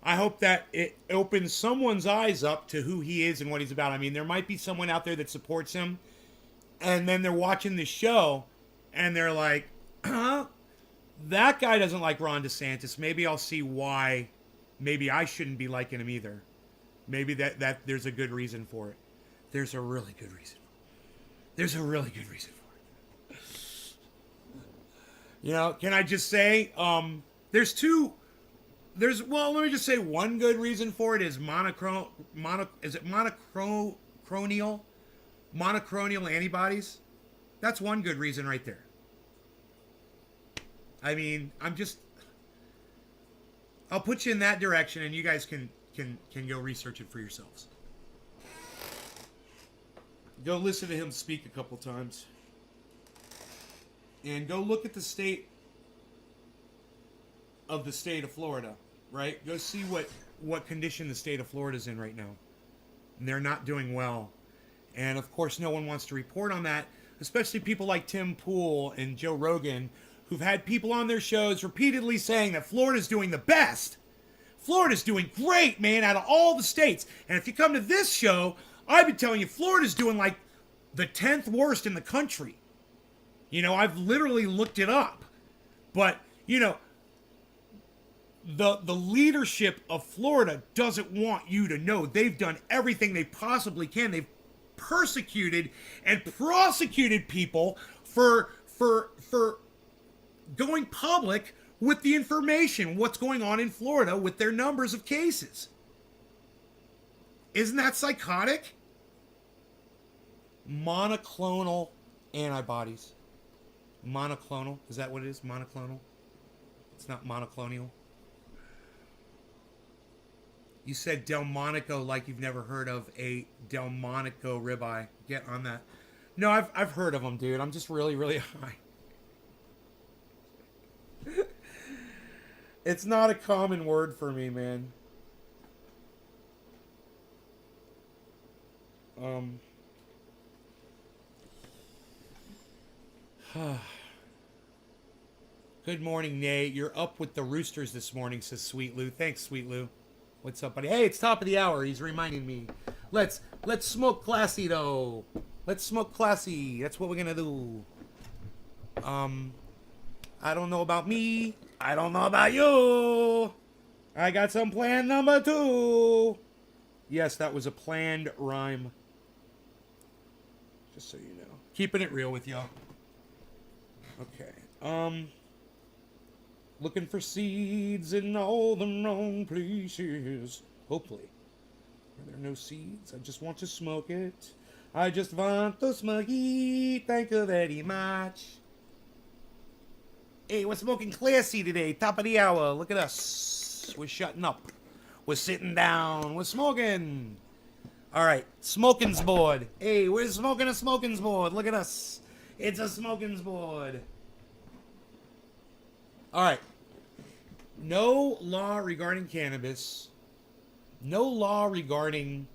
I hope that it opens someone's eyes up to who he is and what he's about. I mean, there might be someone out there that supports him, and then they're watching the show, and they're like, huh? That guy doesn't like Ron DeSantis. Maybe I'll see why. Maybe I shouldn't be liking him either. Maybe that there's a good reason for it. There's a really good reason. There's a really good reason for it. You know, can I just say, well, let me just say one good reason for it is monoclonal antibodies. That's one good reason right there. I mean, I'll put you in that direction and you guys can go research it for yourselves. Go listen to him speak a couple times. And go look at the state of Florida, right? Go see what condition the state of Florida's in right now. And they're not doing well. And of course, no one wants to report on that, especially people like Tim Pool and Joe Rogan, who've had people on their shows repeatedly saying that Florida's doing the best. Florida's doing great, man, out of all the states. And if you come to this show, I've been telling you, Florida's doing like the 10th worst in the country. You know, I've literally looked it up. But, you know, the leadership of Florida doesn't want you to know they've done everything they possibly can. They've persecuted and prosecuted people for going public with the information, what's going on in Florida with their numbers of cases. Isn't that psychotic? Monoclonal antibodies. Monoclonal. Is that what it is? Monoclonal? It's not monoclonal. You said Delmonico like you've never heard of a Delmonico ribeye. Get on that. No, I've heard of them, dude. I'm just really, really high. It's not a common word for me, man. Good morning, Nate. You're up with the roosters this morning, says Sweet Lou. Thanks, Sweet Lou. What's up, buddy? Hey, it's top of the hour. He's reminding me. Let's smoke classy, though. Let's smoke classy. That's what we're gonna do. I don't know about me. I don't know about you. I got some plan number 2. Yes, that was a planned rhyme. Just so you know. Keeping it real with y'all. Okay. Looking for seeds in all the wrong places. Hopefully. Are there no seeds? I just want to smoke it. I just want to smoke it. Thank you very much. Hey, we're smoking classy today. Top of the hour. Look at us. We're shutting up. We're sitting down. We're smoking. All right. Smoking's board. Hey, we're smoking a smoking's board. Look at us. It's a smoking's board. All right. No law regarding cannabis. No law regarding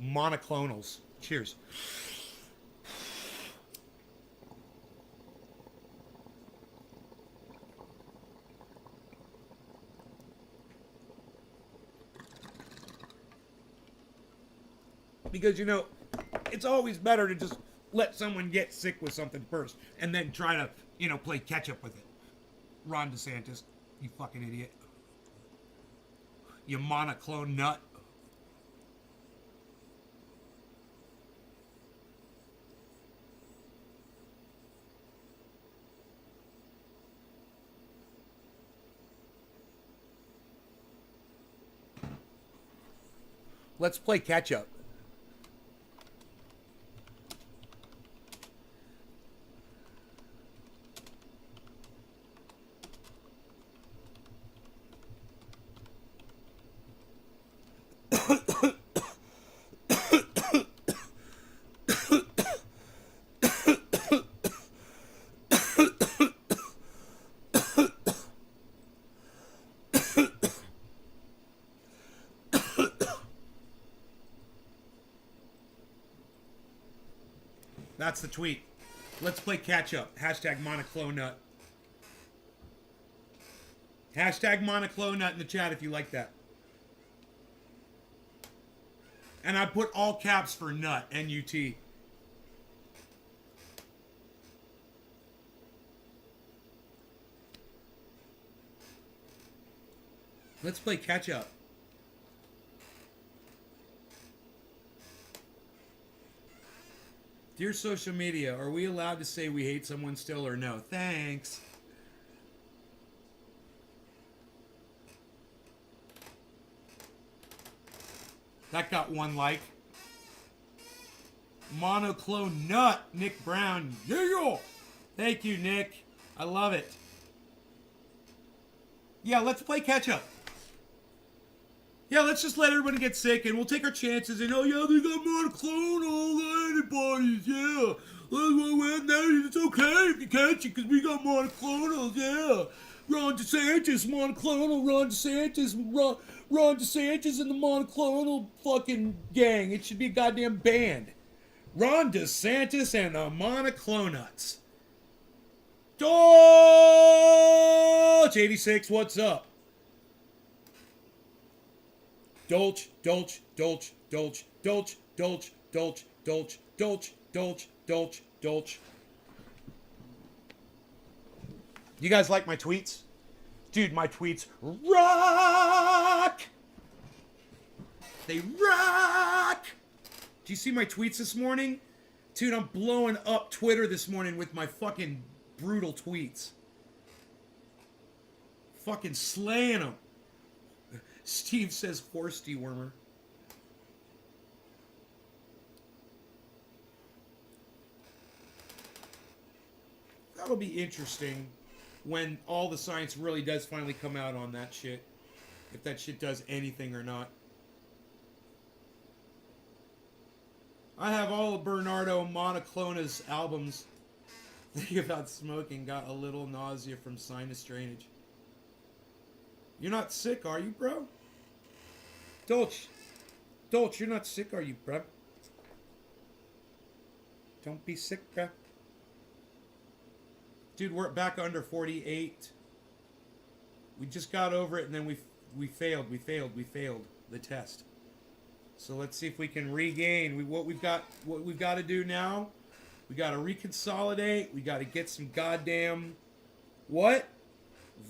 monoclonals. Cheers. Because, you know, it's always better to just let someone get sick with something first and then try to, you know, play catch up with it. Ron DeSantis, you fucking idiot. You monoclone nut. Let's play catch up. That's the tweet. Let's play catch up. Hashtag monoclone nut. Hashtag monoclone nut in the chat if you like that. And I put all caps for nut, N-U-T. Let's play catch up. Dear social media, are we allowed to say we hate someone still or no? Thanks. That got 1 like. Monoclone nut, Nick Brown. Yeah! Thank you, Nick. I love it. Yeah, let's play catch up. Yeah, let's just let everybody get sick and we'll take our chances and, oh yeah, they got monoclonal antibodies, yeah. It's okay if you catch it because we got monoclonals, yeah. Ron DeSantis, monoclonal, Ron DeSantis and the monoclonal fucking gang. It should be a goddamn band. Ron DeSantis and the monoclonuts. Dolch 86, what's up? Dolch, Dolch, Dolch, Dolch, Dolch, Dolch, Dolch, Dolch, Dolch, Dolch, Dolch, Dolch. You guys like my tweets? Dude, my tweets rock! They rock! Do you see my tweets this morning? Dude, I'm blowing up Twitter this morning with my fucking brutal tweets. Fucking slaying them. Steve says horse dewormer. That'll be interesting when all the science really does finally come out on that shit. If that shit does anything or not. I have all of Bernardo Monoclona's albums. Thinking about smoking, got a little nausea from sinus drainage. You're not sick, are you, bro? Dolch, you're not sick, are you, bro? Don't be sick, bro. Dude, we're back under 48. We just got over it, and then we failed the test. So let's see if we can regain. What we've got to do now. We got to reconsolidate. We got to get some goddamn what?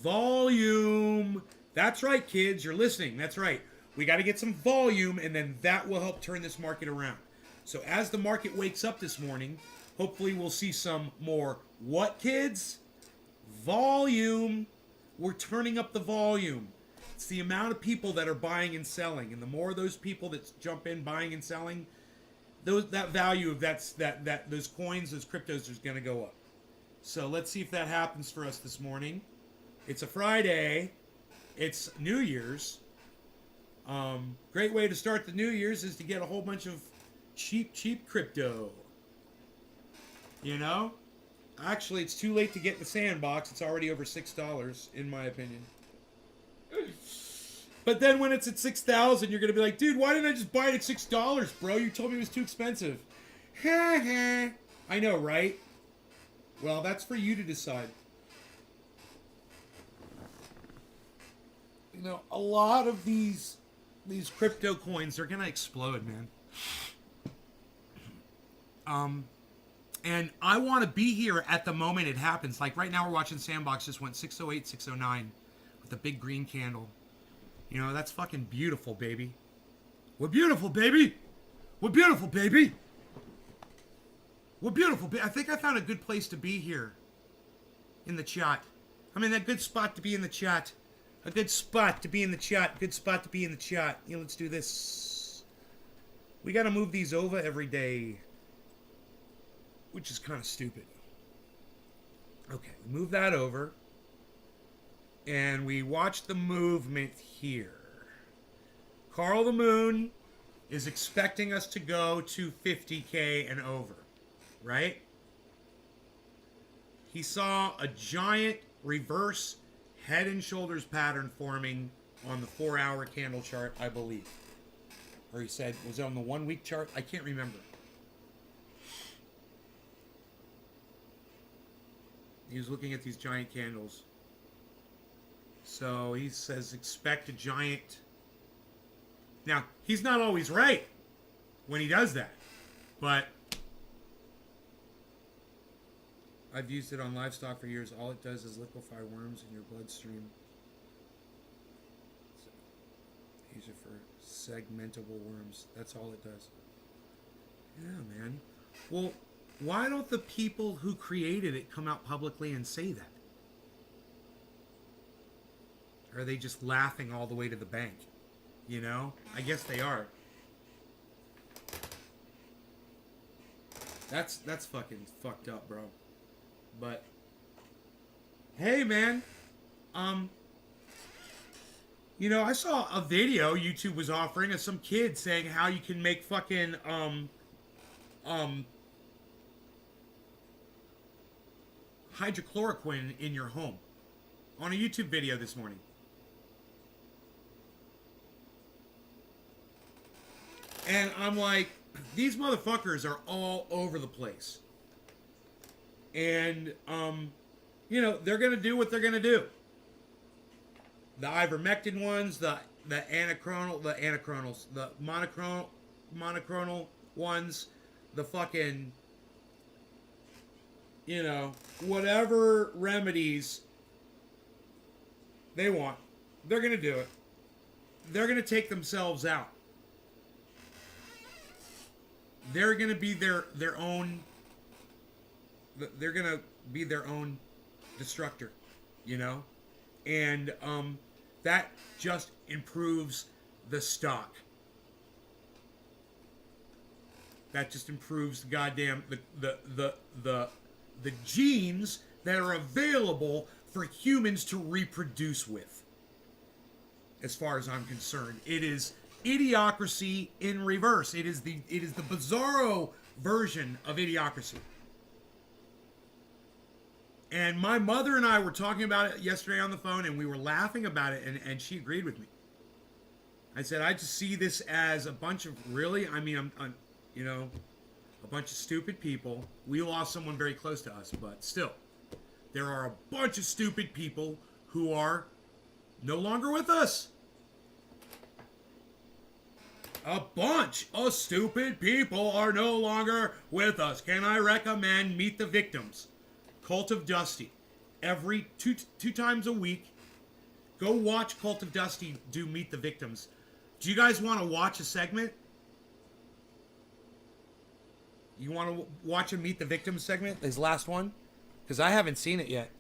Volume. That's right, kids. You're listening. That's right. We got to get some volume, and then that will help turn this market around. So as the market wakes up this morning, hopefully we'll see some more what, kids? Volume. We're turning up the volume. It's the amount of people that are buying and selling, and the more of those people that jump in buying and selling, that value of those coins, those cryptos is going to go up. So let's see if that happens for us this morning. It's a Friday. It's New Year's. Great way to start the New Year's is to get a whole bunch of cheap crypto. You know? Actually, it's too late to get in the sandbox. It's already over $6, in my opinion. But then when it's at 6,000, you're going to be like, dude, why didn't I just buy it at $6, bro? You told me it was too expensive. I know, right? Well, that's for you to decide. You know, a lot of these crypto coins are going to explode, man. And I want to be here at the moment it happens. Like right now we're watching Sandbox just went 608, 609 with the big green candle. You know, that's fucking beautiful, baby. We're beautiful, baby. We're beautiful, baby. We're beautiful. I think I found a good place to be here in the chat. I'm in that good spot to be in the chat. A good spot to be in the chat. Good spot to be in the chat. Yeah, let's do this. We got to move these over every day, which is kind of stupid. Okay, we move that over. And we watch the movement here. Carl the Moon is expecting us to go to 50K and over, right? He saw a giant reverse head and shoulders pattern forming on the 4-hour candle chart, I believe. Or he said, was it on the 1-week chart? I can't remember. He was looking at these giant candles. So he says, expect a giant. Now, he's not always right when he does that. But I've used it on livestock for years. All it does is liquefy worms in your bloodstream. So, use it for segmentable worms. That's all it does. Yeah, man. Well, why don't the people who created it come out publicly and say that? Or are they just laughing all the way to the bank? You know? I guess they are. That's fucking fucked up, bro. But hey, man. You know, I saw a video YouTube was offering of some kid saying how you can make fucking hydrochloroquine in your home on a YouTube video this morning. And I'm like, these motherfuckers are all over the place. And, you know, they're going to do what they're going to do. The ivermectin ones, the monoclonal ones, the fucking, you know, whatever remedies they want, they're going to do it. They're going to take themselves out. They're going to be their own, they're going to be their own destructor, you know? And that just improves the stock. That just improves the goddamn, the genes that are available for humans to reproduce with. As far as I'm concerned, it is idiocracy in reverse. It is the bizarro version of idiocracy. And my mother and I were talking about it yesterday on the phone, and we were laughing about it, and she agreed with me. I said, I just see this as a bunch of really, I mean, I'm you know, a bunch of stupid people. We lost someone very close to us, but still, there are a bunch of stupid people who are no longer with us. A bunch of stupid people are no longer with us. Can I recommend Meet the Victims? Cult of Dusty. Every two times a week. Go watch Cult of Dusty do Meet the Victims. Do you guys want to watch a segment? You want to watch a Meet the Victims segment? His last one? Because I haven't seen it yet.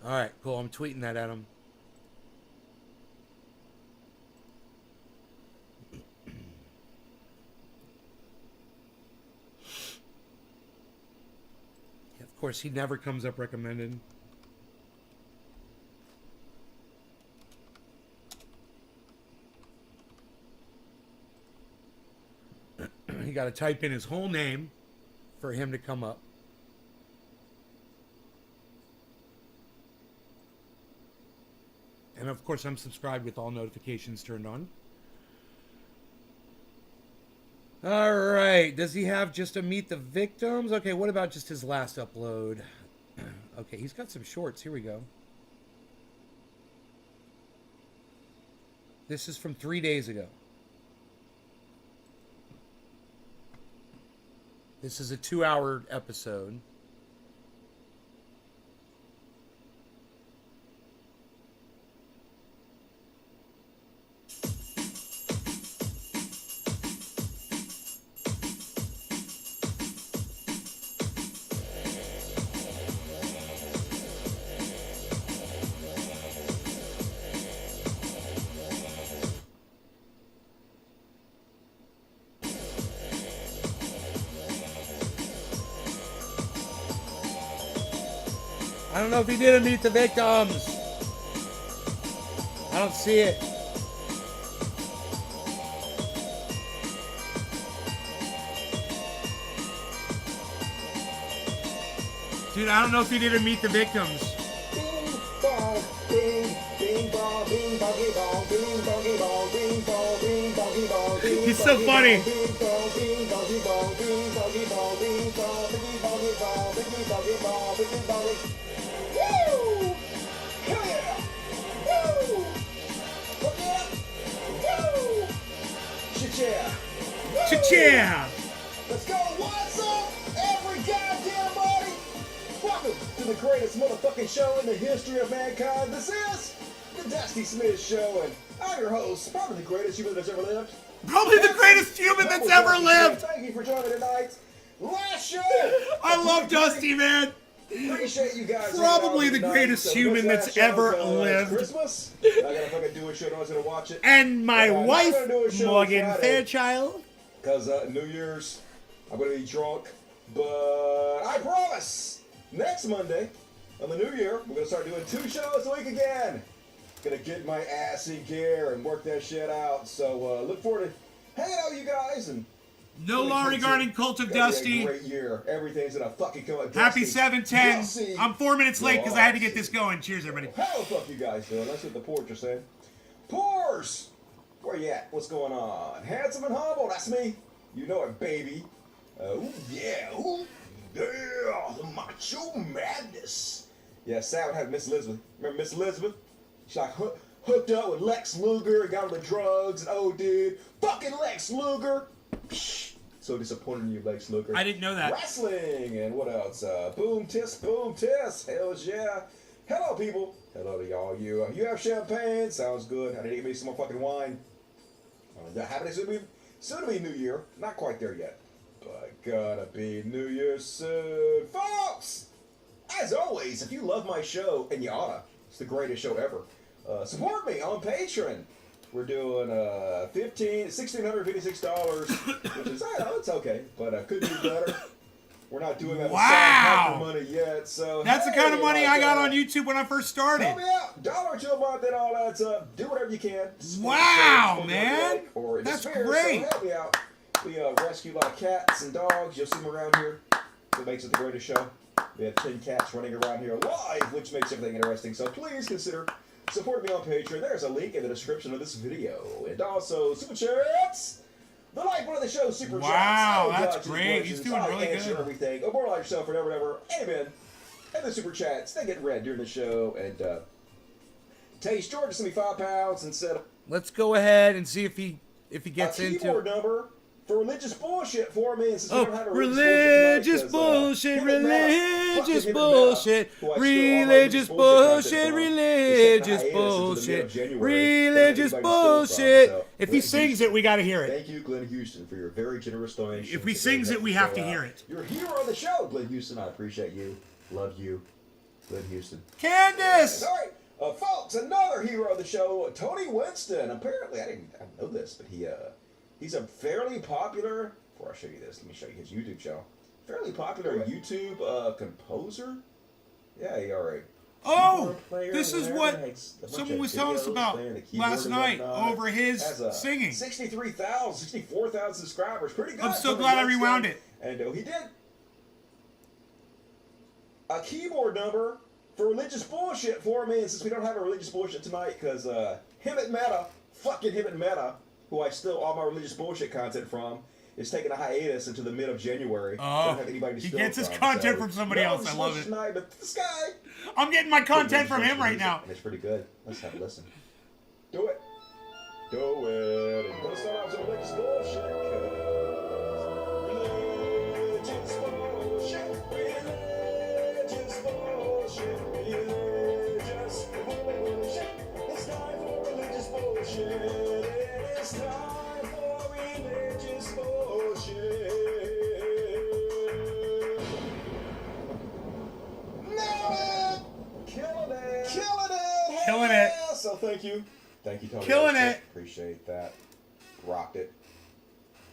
All right, cool. I'm tweeting that at him. Yeah, of course, he never comes up recommended. You got to type in his whole name for him to come up. And of course, I'm subscribed with all notifications turned on. All right. Does he have just a Meet the Victims? Okay, what about just his last upload? Okay, he's got some shorts. Here we go. This is from 3 days ago. This is a 2-hour episode. I don't know if he did a Meet the Victims. I don't see it. Dude, I don't know if he did a Meet the Victims. He's so funny. Woo! Hell yeah! Woo! Look at it! Woo! Cha-cha! Cha-cha! Let's go! What's up, every goddamn body? Welcome to the greatest motherfucking show in the history of mankind. This is the Dusty Smith Show, and I'm your host, probably the greatest human that's ever lived. Probably the greatest human that's ever lived. Thank you for joining tonight's last show. I love Dusty, man. Appreciate you guys. Probably the greatest human that's ever lived. Christmas. I gotta fucking do a show. No one's gonna watch it. And my wife, I'm gonna do a show Morgan Friday, Fairchild. Cause New Year's, I'm gonna be drunk. But I promise, next Monday on the New Year, we're gonna start doing 2 shows a week again. Gonna get my ass in gear and work that shit out. So look forward to hanging out with you guys and. No law regarding Cult of Dusty. Great year. Everything's gonna fucking come up. Happy 7/10. I'm 4 minutes late because I had to get this going. Cheers, everybody. How the fuck you guys doing? That's what the porch are saying. Pores! Where you at? What's going on? Handsome and humble. That's me. You know it, baby. Ooh, yeah. Ooh, yeah. The macho madness. Yeah, Sam had Miss Elizabeth. Remember Miss Elizabeth? She's like hooked up with Lex Luger and got on the drugs and oh, dude. Fucking Lex Luger. Psh, So disappointed in you, Lex Luger. I didn't know that. Wrestling and what else? Boom tisk, boom tisk. Hells yeah. Hello, people. Hello to y'all. You have champagne? Sounds good. I need to get me some more fucking wine. Happening soon to be New Year. Not quite there yet, but gonna be New Year soon, folks. As always, if you love my show, and you oughta, it's the greatest show ever. Support me on Patreon. We're doing $1,656, which is, I know, it's okay, but could do better. We're not doing that Wow. money yet, so That's the kind of money I got on YouTube. YouTube when I first started. Help me out. $1 or $2 a month, that all adds up. Do whatever you can. Wow, Support man. like, or That's despair, great. So help me out. We rescue a lot of cats and dogs. You'll see them around here. That makes it the greatest show. We have 10 cats running around here live, which makes everything interesting. So please consider supporting me on Patreon. There's a link in the description of this video. And also, Super Chats. The lifeblood of the show, Super Chats. Wow, I that's dodge these great. He's questions. doing I really answer good. everything. Oh, more like yourself, forever, ever. Amen. And the Super Chats, they get read during the show. And Taste George sent me £5 and said, Let's go ahead and see if he gets a into. keyboard number for religious bullshit for me. And since we Oh, don't have a religious bullshit, religious bullshit, religious bullshit, religious bullshit, religious bullshit. If he sings it, we got to hear it. Thank you, Glenn Houston, for your very generous donation. If he sings it, we have to hear it. You're a hero of the show, Glenn Houston. I appreciate you. Love you, Glenn Houston. Candace! All right, folks, another hero of the show, Tony Winston. Apparently, I didn't know this, but he's a fairly popular. Before I show you this, let me show you his YouTube channel. Fairly popular YouTube composer. Yeah, he already. Oh, this is what someone was telling us about last night over his singing. 64,000 subscribers. Pretty good. I'm so glad I rewound it. And he did a keyboard number for religious bullshit for me. And since we don't have a religious bullshit tonight, because him at Meta, who I steal all my religious bullshit content from, is taking a hiatus until the mid of January. Oh, he gets his content from somebody else. I love it. Tonight, but this guy, I'm getting my content from him right now. and it's pretty good. Let's have a listen. Do it. Do it. And let's start off with religious bullshit. Religious bullshit. Religious bullshit. Religious bullshit. It's time for religious bullshit. It's time for religious bullshit. Nailed it! Killing it! Killing it! Killing it. Yeah, so thank you. Thank you, Tony. Killing it. Appreciate that. Rocked it.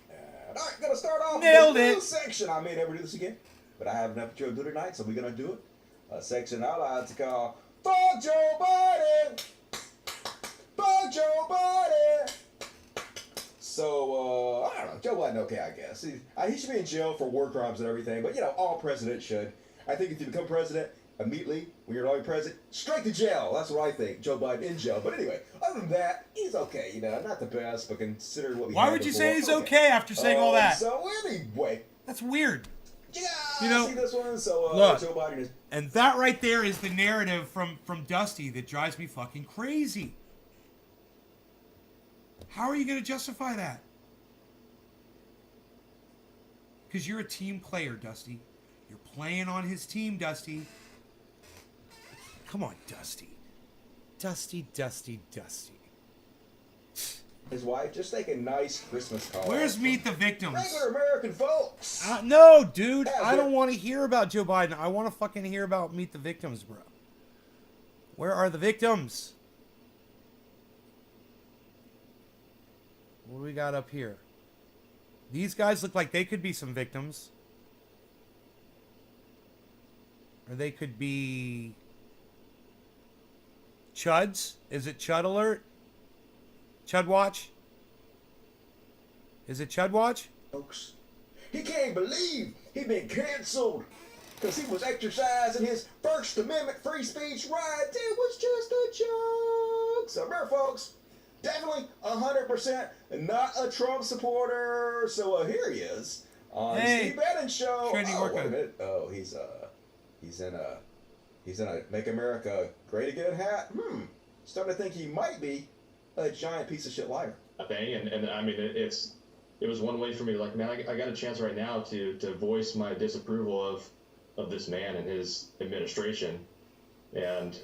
And, all right, gonna start off Nailed with a it. new section. I may never do this again, but I have enough to do tonight, so we're gonna do it. A section I like to call "Fuck Joe Biden." Fuck Joe Biden. So, I don't know. Joe Biden, okay, I guess. He should be in jail for war crimes and everything, but, all presidents should. I think if you become president, immediately, when you're already president, straight to jail. That's what I think. Joe Biden in jail. But anyway, other than that, he's okay. Not the best, but consider what we Why had would you before. say he's okay after saying all that? So, anyway. That's weird. Yeah, see this one? So, look. Joe Biden is... And that right there is the narrative from Dusty that drives me fucking crazy. How are you going to justify that? Because you're a team player, Dusty. You're playing on his team, Dusty. Come on, Dusty. Dusty. His wife, just take a nice Christmas card. Where's Meet the Victims? Regular American folks. No, dude. I don't want to hear about Joe Biden. I want to fucking hear about Meet the Victims, bro. Where are the victims? What do we got up here? These guys look like they could be some victims. Or they could be... Chuds? Is it Chud Alert? Chud Watch? Is it Chud Watch? Folks, he can't believe he'd been canceled because he was exercising his First Amendment free speech right. It was just a joke. So remember, folks, definitely 100% not a Trump supporter. So here he is on Steve Bannon show. Wait a minute. Oh, he's in a Make America Great Again hat. Starting to think he might be a giant piece of shit liar. Thing, and I mean it's it was one way for me to, like, man, I got a chance right now to voice my disapproval of this man and his administration. And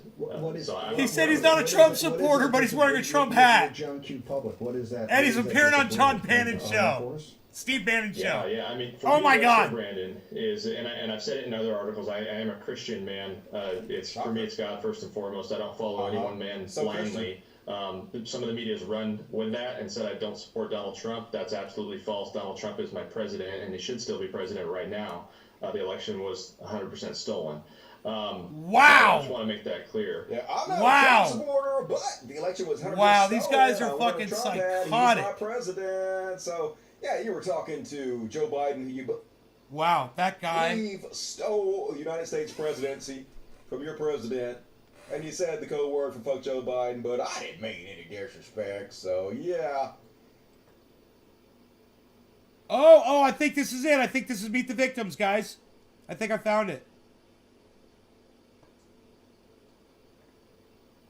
he said he's not a Trump supporter, but he's wearing a Trump hat. John Q. Public. What is that? And he's appearing on John Bannon's show. Steve Bannon's show. Yeah, I mean, oh my God, Brandon is, and I've said it in other articles. I am a Christian man. It's for me, it's God first and foremost. I don't follow any one man blindly. Some of the media has run with that and said I don't support Donald Trump. That's absolutely false. Donald Trump is my president, and he should still be president right now. The election was 100% stolen. Wow! I just want to make that clear. Yeah, I'm not a Trump supporter, but the election was 100% wow, these guys stolen. are fucking psychotic. He's not president, so yeah, you were talking to Joe Biden, who you wow, that guy believe stole the United States presidency from your president, and you said the code word for fuck Joe Biden, but I didn't mean any disrespect, so yeah. Oh, I think this is it. I think this is Meet the Victims, guys. I think I found it.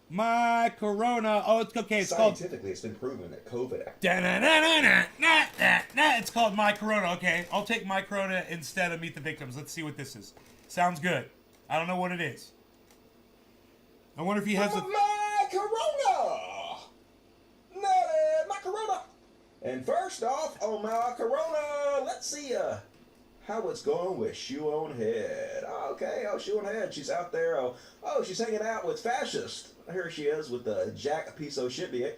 My Corona. Oh, it's okay. It's Scientifically, it's been proven that COVID. It's called My Corona. Okay, I'll take My Corona instead of Meet the Victims. Let's see what this is. Sounds good. I don't know what it is. I wonder if he has a... My Corona! My Corona! And first off, on My Corona, let's see how it's going with Shoe on Head. Okay, Shoe on Head, she's out there. She's hanging out with fascists. Here she is with Jack Piece of Shitbiet,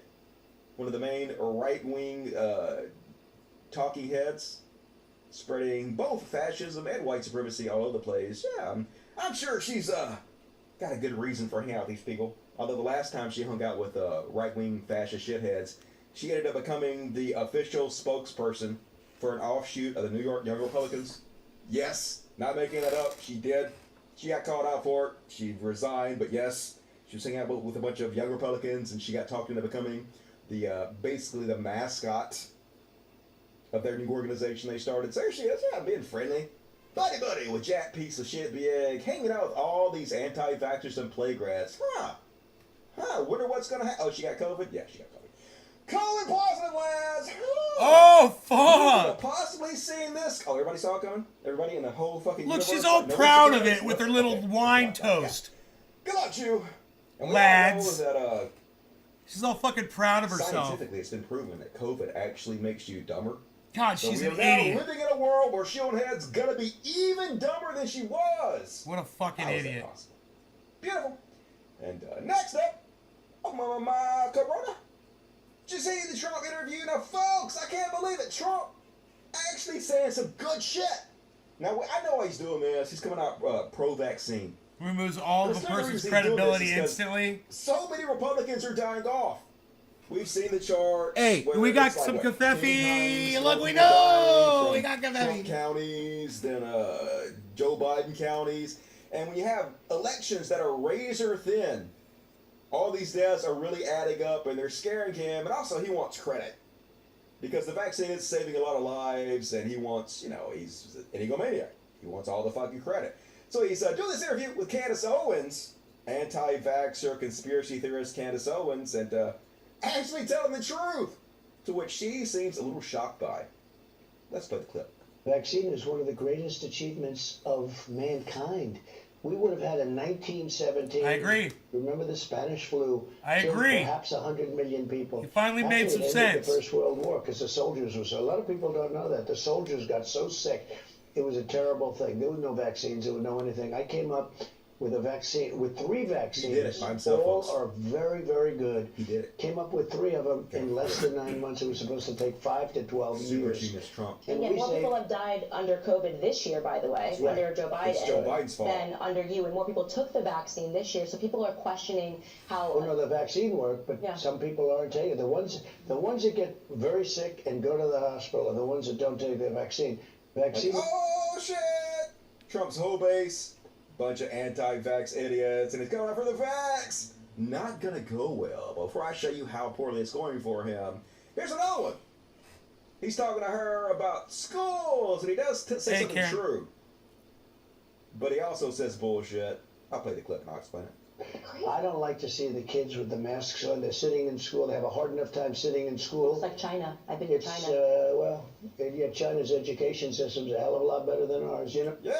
one of the main right-wing talking heads, spreading both fascism and white supremacy all over the place. Yeah, I'm sure she's got a good reason for hanging out with these people. Although the last time she hung out with right-wing fascist shitheads, she ended up becoming the official spokesperson for an offshoot of the New York Young Republicans. Yes, not making that up. She did. She got called out for it. She resigned, but yes, she was hanging out with a bunch of young Republicans, and she got talked into becoming the basically the mascot of their new organization they started. So there she is, being friendly. Buddy with Jack Piece of Shit Big, hanging out with all these anti-vaxxers and playgrads. Wonder what's gonna happen. Oh, she got COVID? Yeah, she got COVID. COVID positive, lads! Oh, fuck! Possibly seeing this. Oh, everybody saw it coming? Everybody in the whole fucking Look, universe? she's all proud of it with her little wine toast. Good luck, you. And lads. That, she's all fucking proud of herself. Scientifically, it's been proven that COVID actually makes you dumber. God, so she's we an are now idiot. living in a world where Shieldhead's gonna be even dumber than she was. What a fucking idiot. That possible? Beautiful. And next up, my Corona. Did you see the Trump interview? Now, folks, I can't believe it. Trump actually saying some good shit. Now, I know why he's doing this. He's coming out pro-vaccine. Removes all of a person's credibility instantly. So many Republicans are dying off. We've seen the chart. Hey, we got some Covfefe. Look, we know. We got Covfefe. Trump counties, then Joe Biden counties. And when you have elections that are razor thin, all these deaths are really adding up, and they're scaring him. And also, he wants credit. Because the vaccine is saving a lot of lives, and he wants, he's an egomaniac. He wants all the fucking credit. So he's doing this interview with Candace Owens, anti-vaxxer conspiracy theorist Candace Owens, and actually telling the truth, to which she seems a little shocked by. Let's play the clip. Vaccine is one of the greatest achievements of mankind. We would have had in 1917. I agree. Remember the Spanish flu? I agree. Perhaps 100 million people. He finally made some sense. The First World War, because the soldiers were so. A lot of people don't know that the soldiers got so sick. It was a terrible thing. There was no vaccines. There was no anything. I came up with a vaccine, with 3 vaccines. He did it by himself, all folks. are very, very good. He did it. Came up with 3 of them in less than 9 months. It was supposed to take 5 to 12 Super years. genius Trump. And yet more people have died under COVID this year, by the way, Right. under Joe Biden, It's Joe Biden's fault. than under you. And more people took the vaccine this year. So people are questioning how... Oh no, the vaccine worked, but Yeah. some people aren't taking it. The ones that get very sick and go to the hospital are the ones that don't take the vaccine. Vaccine. Oh, shit! Trump's whole base, bunch of anti-vax idiots, and he's going out for the vax. Not gonna go well. Before I show you how poorly it's going for him, here's another one. He's talking to her about schools, and he does say something Karen. true. But he also says bullshit. I'll play the clip and I'll explain it. I don't like to see the kids with the masks on. They're sitting in school. They have a hard enough time sitting in school. It's like China. I've been It's, to China. well, yeah, China's education system's a hell of a lot better than ours, you know? Yeah,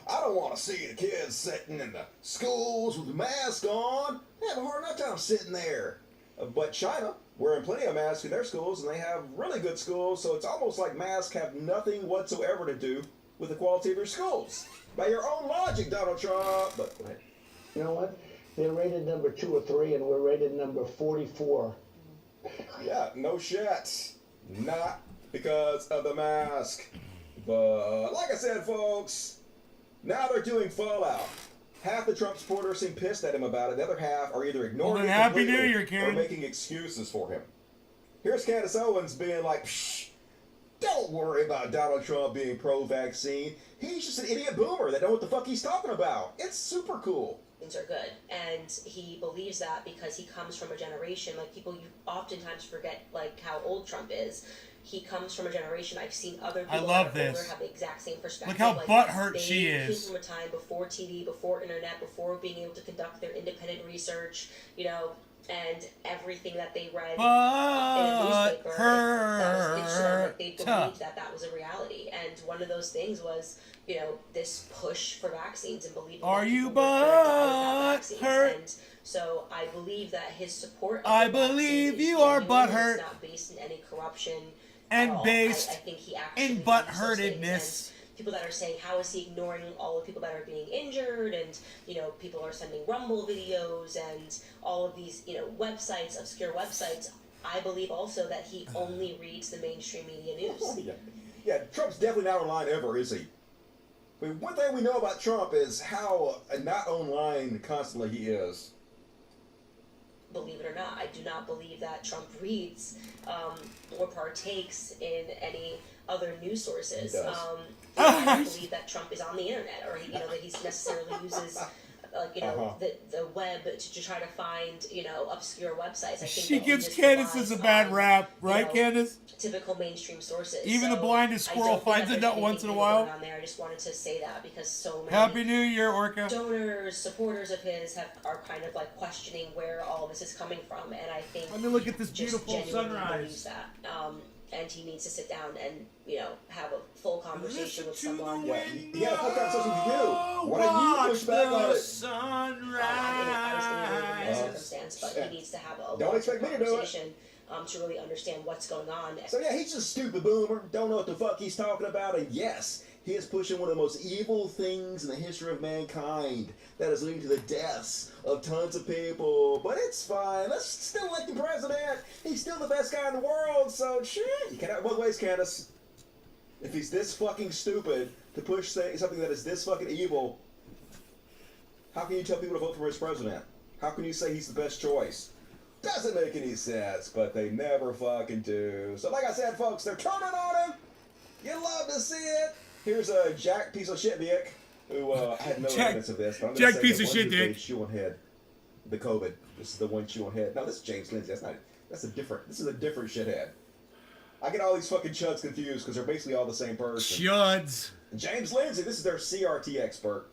I don't want to see the kids sitting in the schools with the mask on. They have a hard enough time sitting there. But China, wearing plenty of masks in their schools, and they have really good schools, so it's almost like masks have nothing whatsoever to do with the quality of your schools. By your own logic, Donald Trump. But You know what? They're rated number 2 or 3, and we're rated number 44. yeah, no shit. Not because of the mask. But like I said, folks, now they're doing Fallout. Half the Trump supporters seem pissed at him about it. The other half are either ignoring Well, him then Happy completely New Year, or Karen. making excuses for him. Here's Candace Owens being like, psh, don't worry about Donald Trump being pro-vaccine. He's just an idiot boomer that don't know what the fuck he's talking about. It's super cool. Are good, and he believes that because he comes from a generation, like people, you oftentimes forget like how old Trump is. He comes from a generation. I've seen other people love that are older this. have the exact same perspective. Look how like, butthurt they she came is. from a time before TV, before internet, before being able to conduct their independent research, you know, and everything that they read in a newspaper. That was like they believed that that was a reality, and one of those things was, you know, this push for vaccines and believing Are that you people were going to die without vaccines. butthurt? And so I believe that his support of I the vaccines believe is you are genuine. butthurt. It's not based in any corruption And at all. based I think he actually in believes those things. butthurtedness. And people that are saying, how is he ignoring all the people that are being injured, and, you know, people are sending Rumble videos and all of these, you know, websites, obscure websites. I believe also that he only reads the mainstream media news. Yeah, Trump's definitely not online ever, is he? I mean, one thing we know about Trump is how not online constantly he is. Believe it or not, I do not believe that Trump reads or partakes in any other news sources. He does. I don't believe that Trump is on the internet, or you know, that he necessarily uses you know, the web to try to find, you know, obscure websites. I think She that he gives just Candace relies a bad on, rap, you right, know, Candace? typical mainstream sources. Even the So blindest I squirrel don't think finds that a there's nut once in a anything while. going on there. I just wanted to say that because so many Happy New Year, Orca. donors, supporters of his are kind of like questioning where all this is coming from, and I think Let me look at this just beautiful genuinely sunrise. believes that. And he needs to sit down and, you know, have a full conversation with Listen to someone. the Yeah, wind he had a full conversation with you. Why Watch don't you push back on the it? sunrise. I was going to leave him in that circumstance, but he needs to have a Don't expect me to do it. conversation to really understand what's going on. So yeah, he's just a stupid boomer. Don't know what the fuck he's talking about. And yes, he is pushing one of the most evil things in the history of mankind that is leading to the deaths of tons of people. But it's fine. Let's still elect the president. He's still the best guy in the world. So shit, you can't have both ways, Candace. If he's this fucking stupid to push something that is this fucking evil, how can you tell people to vote for his president? How can you say he's the best choice? Doesn't make any sense, but they never fucking do. So like I said, folks, they're turning on him. You love to see it. Here's a Jack piece of shit dick who I had no Jack- evidence of this, but I'm Jack gonna say piece the of one shit who dick. made Chew on head. The COVID. This is the one Chew on head. No, this is James Lindsay. This is a different shithead. I get all these fucking chuds confused because they're basically all the same person. Chuds. James Lindsay, this is their CRT expert.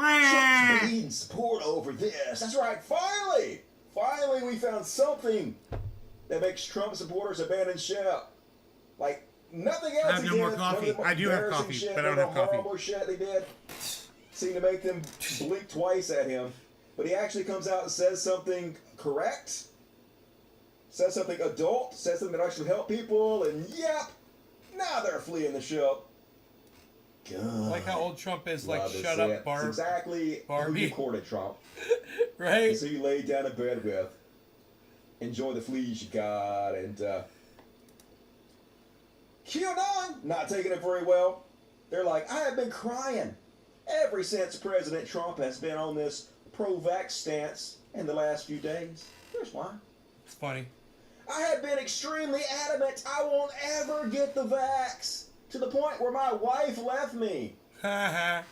Trump's bleeding support over this. That's right, finally! Finally we found something that makes Trump supporters abandon ship. Like, nothing else I have he no did. more None coffee. of the I do have embarrassing coffee, shit, but I don't none of have the coffee. horrible shit they did seemed to make them blink twice at him. But he actually comes out and says something correct, says something adult, says something that actually help people, and yep, now they're fleeing the ship. I like how old Trump is, like, Love to shut see up, it. Barb. It's exactly Barbie. who you courted, Trump. Right? And so you lay down in bed with, enjoy the fleas you got, and QAnon, not taking it very well. They're like, I have been crying ever since President Trump has been on this pro-vax stance in the last few days. Here's why. It's funny. I have been extremely adamant I won't ever get the vax, to the point where my wife left me. My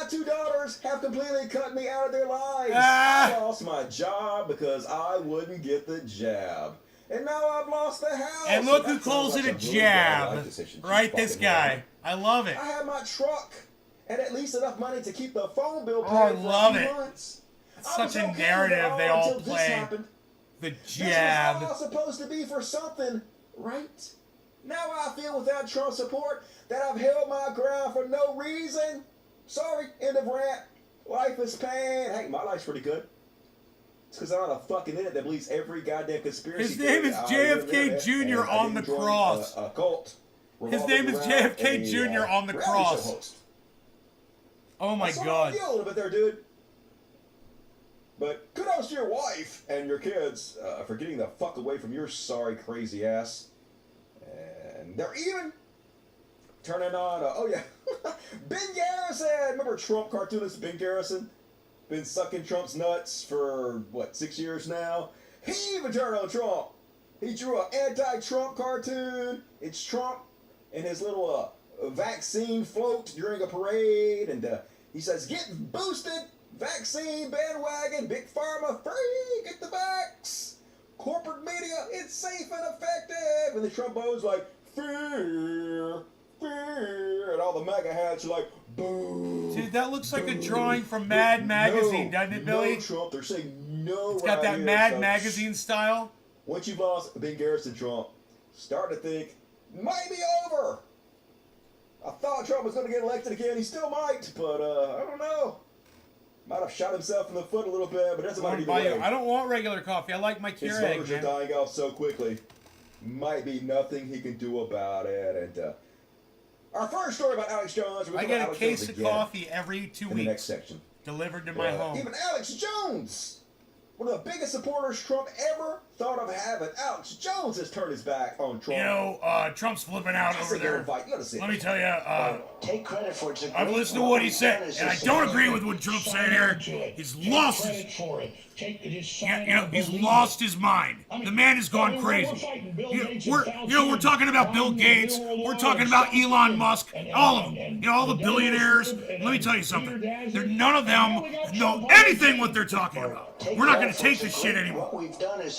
2 daughters have completely cut me out of their lives. I lost my job because I wouldn't get the jab. And now I've lost the house. And look That who calls sounds it a like really bad life jab. decision. Right, She's this fucking guy. right. I love it. I have my truck and at least enough money to keep the phone bill paid I for love a few it. months. It's I was such a okay with it narrative they all until this play. happened. The This jab. was all supposed to be for something, right? Now I feel without Trump support that I've held my ground for no reason. Sorry, end of rant. Life is pain. Hey, my life's pretty good. It's because I'm on a fucking internet that believes every goddamn conspiracy. His name is JFK Jr. on the cross. A cult. His name is JFK Jr. on the cross. Oh my God. A little bit there, dude. But kudos to your wife and your kids for getting the fuck away from your sorry, crazy ass. And they're even turning on, oh yeah, Ben Garrison. Remember Trump cartoonist Ben Garrison? Been sucking Trump's nuts for, what, 6 years now? He even turned on Trump. He drew an anti-Trump cartoon. It's Trump and his little vaccine float during a parade. And he says, get boosted, vaccine bandwagon, big pharma free, get the vax. Corporate media, it's safe and effective. And the Trumpos like, fear, fear. And all the MAGA hats are like, boo. Dude, that looks like a drawing from Mad Magazine, doesn't it, Billy? No, Trump, they're saying no. It's got that here, Mad so Magazine style. Once you've lost Ben Garrison Trump, start to think, might be over. I thought Trump was going to get elected again. He still might, but I don't know. Might have shot himself in the foot a little bit, but that's about either way. I don't want regular coffee. I like my His Keurig, voters are dying off so quickly. Might be nothing he can do about it. And our first story about Alex Jones. I get a case of coffee every 2 weeks. In the next section. Delivered to my home. Even Alex Jones, one of the biggest supporters Trump ever thought of having. Alex Jones has turned his back on Trump. You know, Trump's flipping out over there. Let me tell you, take credit for it. I've listened to what he said, and I don't agree with what Trump's saying here. He's lost his, he's lost his mind. The man has gone crazy. We're talking about Bill Gates. We're talking about Elon Musk. All of them. All the billionaires. Let me tell you something. None of them know anything what they're talking about. We're not going to take this shit anymore. What we've done is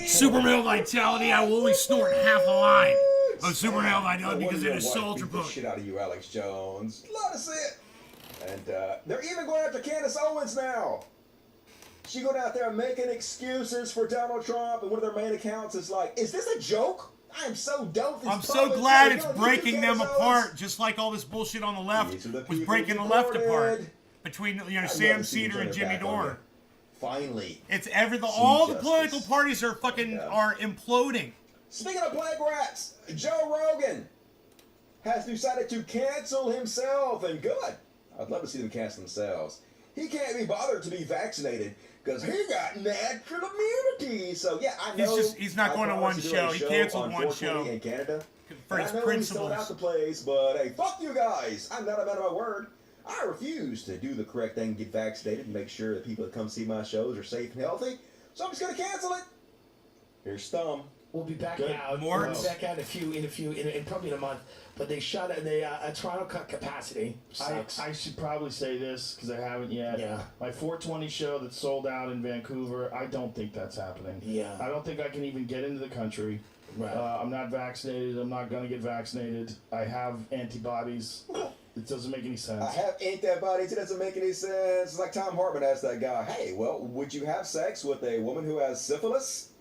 super male vitality. I will only snort half a line of super male vitality because it is soldier book. Shit out of you, Alex Jones. Love to see it. And they're even going after Candace Owens now. She going out there making excuses for Donald Trump, and one of their main accounts is like, "Is this a joke? I am so dope." I'm so glad it's breaking them apart, just like all this bullshit on the left was breaking the left apart between Sam Cedar and Jimmy Dore. Finally, it's all the political parties are imploding. Speaking of plague rats, Joe Rogan has decided to cancel himself, and good. I'd love to see them cancel themselves. He can't be bothered to be vaccinated because he got natural immunity. So yeah, I know he's not going to one show. He canceled one show in Canada for his principles. He sold out the place, but hey, fuck you guys. I'm not a man of my word. I refuse to do the correct thing, get vaccinated, and make sure that people that come see my shows are safe and healthy. So I'm just gonna cancel it. Here's Thumb. We'll be back out. We'll be back out in probably in a month. But they shot it. Toronto cut capacity. I should probably say this because I haven't yet. Yeah. My 420 show that sold out in Vancouver. I don't think that's happening. Yeah. I don't think I can even get into the country. Right. I'm not vaccinated. I'm not gonna get vaccinated. I have antibodies. It doesn't make any sense. I have antibodies. It doesn't make any sense. It's like Tom Hartman asked that guy, "Hey, well, would you have sex with a woman who has syphilis?"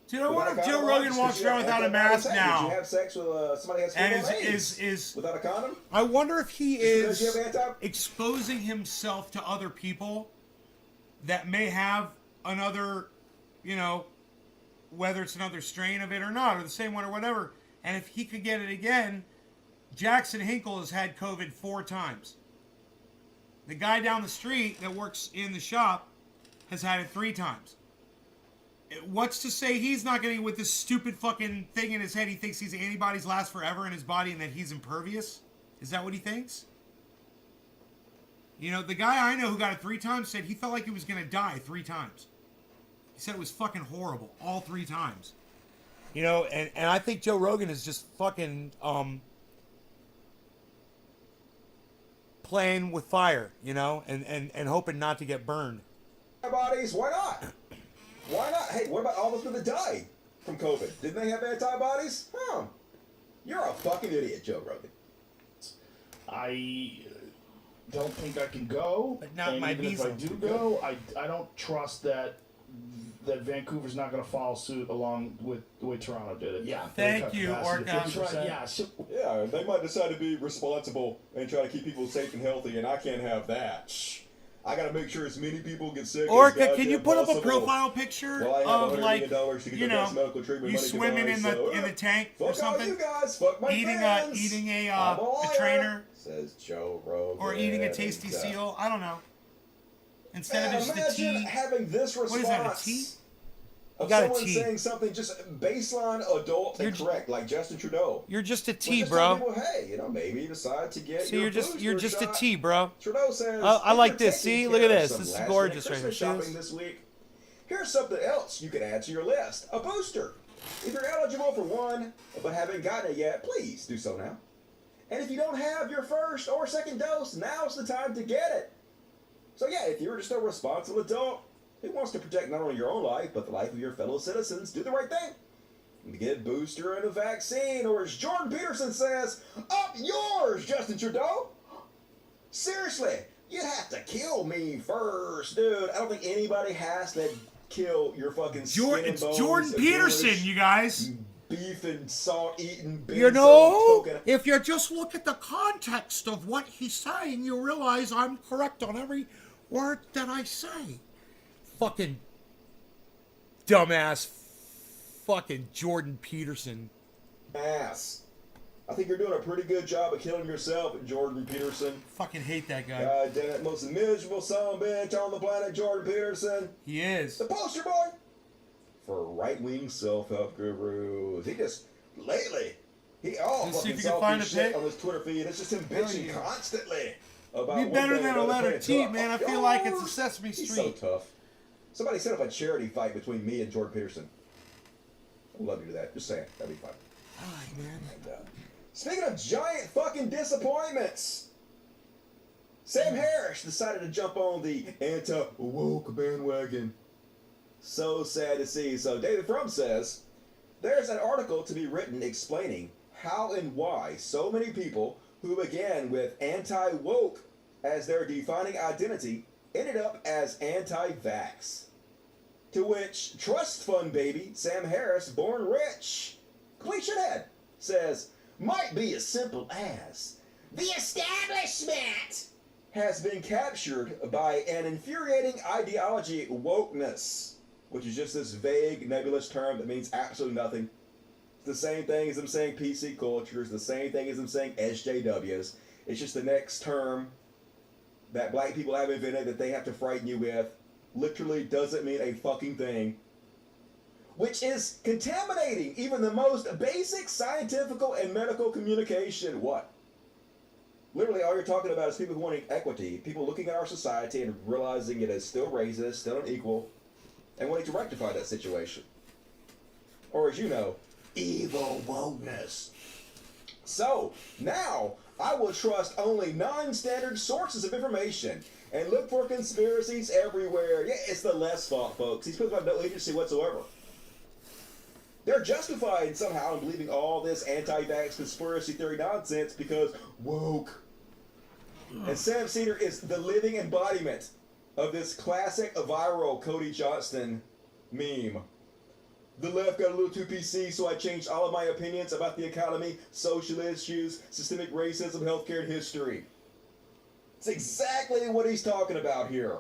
Dude, I wonder if Joe Rogan walks around without a mask now. Would you have sex with somebody who has AIDS without a condom? I wonder if he is exposing himself to other people that may have another, whether it's another strain of it or not, or the same one or whatever. And if he could get it again, Jackson Hinkle has had COVID 4 times. The guy down the street that works in the shop has had it 3 times. What's to say he's not getting with this stupid fucking thing in his head? He thinks these antibodies last forever in his body and that he's impervious? Is that what he thinks? The guy I know who got it 3 times said he felt like he was going to die 3 times. He said it was fucking horrible all 3 times. And I think Joe Rogan is just fucking playing with fire, and hoping not to get burned. Antibodies, why not? Why not? Hey, what about all those people that died from COVID? Didn't they have antibodies? You're a fucking idiot, Joe Rogan. I don't think I can go. But not and my even if I Beasley. do go, I don't trust that Vancouver's not going to follow suit along with the way Toronto did it. Yeah. Thank you, capacity to Orca. 50%. Yeah. So, Yeah, they might decide to be responsible and try to keep people safe and healthy, and I can't have that. Shh. I gotta make sure as many people get sick. Orca, as can you goddamn put up a possible. profile picture Well, I have of $100 like, million to get you the know, best medical treatment you money can swimming buy, in so, the tank or fuck all something, you guys, fuck my eating fans. a I'm liar, trainer, says Joe Rogan. or eating a tasty And, seal? I don't know. Instead man, of just a imagine tea. having this response. What is that, a tea? Of got a someone tea. saying something just baseline adult and correct, like Justin Trudeau. You're just a Well, tea, just tell bro. people, hey, you know, maybe you decide to get. See, your you're just a shot. tea, bro. Trudeau says, I if like you're this. taking See, look at care of this. some This is last-minute gorgeous right here. Christmas See shopping this? this week. Here's something else you can add to your list: a booster. If you're eligible for one but haven't gotten it yet, please do so now. And if you don't have your first or second dose, now's the time to get it. So yeah, if you're just a responsible adult who wants to protect not only your own life but the life of your fellow citizens, do the right thing. Get a booster and a vaccine, or as Jordan Peterson says, up yours, Justin Trudeau. Seriously, you'd have to kill me first, dude. I don't think anybody has to kill your fucking skin and It's bones Jordan and Peterson, Jewish you guys. beef and salt eating. You know, if you just look at the context of what he's saying, you realize I'm correct on every word that I say. Fucking dumbass fucking Jordan Peterson. ass. I think you're doing a pretty good job of killing yourself, Jordan Peterson. Fucking hate that guy. God damn it, most miserable son of a bitch on the planet, Jordan Peterson. He is. The poster boy for right-wing self-help gurus. He just, lately, he all Let's see fucking if you can find selfish a shit pic. on his Twitter feed. It's just him Hell bitching yeah. constantly about Be one better thing than or a another, letter playing T, tough. man. I feel like it's a Sesame He's Street. so tough. Somebody set up a charity fight between me and Jordan Peterson. I'd love to do that. Just saying. That'd be fun. Alright, man. And, speaking of giant fucking disappointments, Sam Harris decided to jump on the anti-woke bandwagon. So sad to see. So David Frum says, there's an article to be written explaining how and why so many people who began with anti-woke as their defining identity ended up as anti-vax. To which trust fund baby Sam Harris, born rich, complete shithead, says, might be as simple as the establishment has been captured by an infuriating ideology wokeness, which is just this vague, nebulous term that means absolutely nothing. It's the same thing as them saying PC culture. It's the same thing as them saying SJWs. It's just the next term that black people have invented that they have to frighten you with. Literally doesn't mean a fucking thing. Which is contaminating even the most basic scientific and medical communication. What? Literally all you're talking about is people who want equity, people looking at our society and realizing it is still racist, still unequal, and wanting to rectify that situation. Or as you know, evil wokeness. So, now, I will trust only non-standard sources of information and look for conspiracies everywhere. Yeah, it's the left's fault, folks. These people have no agency whatsoever. They're justified somehow in believing all this anti-vax conspiracy theory nonsense because woke. And Sam Cedar is the living embodiment of this classic viral Cody Johnston meme. The left got a little too PC, so I changed all of my opinions about the economy, social issues, systemic racism, healthcare, and history. It's exactly what he's talking about here.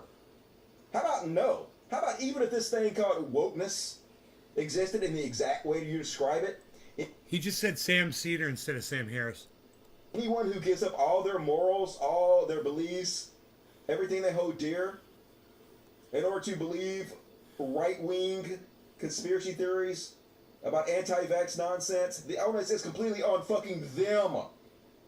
How about no? How about even if this thing called wokeness existed in the exact way you describe it? He just said Sam Cedar instead of Sam Harris. Anyone who gives up all their morals, all their beliefs, everything they hold dear, in order to believe right-wing conspiracy theories about anti-vax nonsense, the onus is completely on fucking them.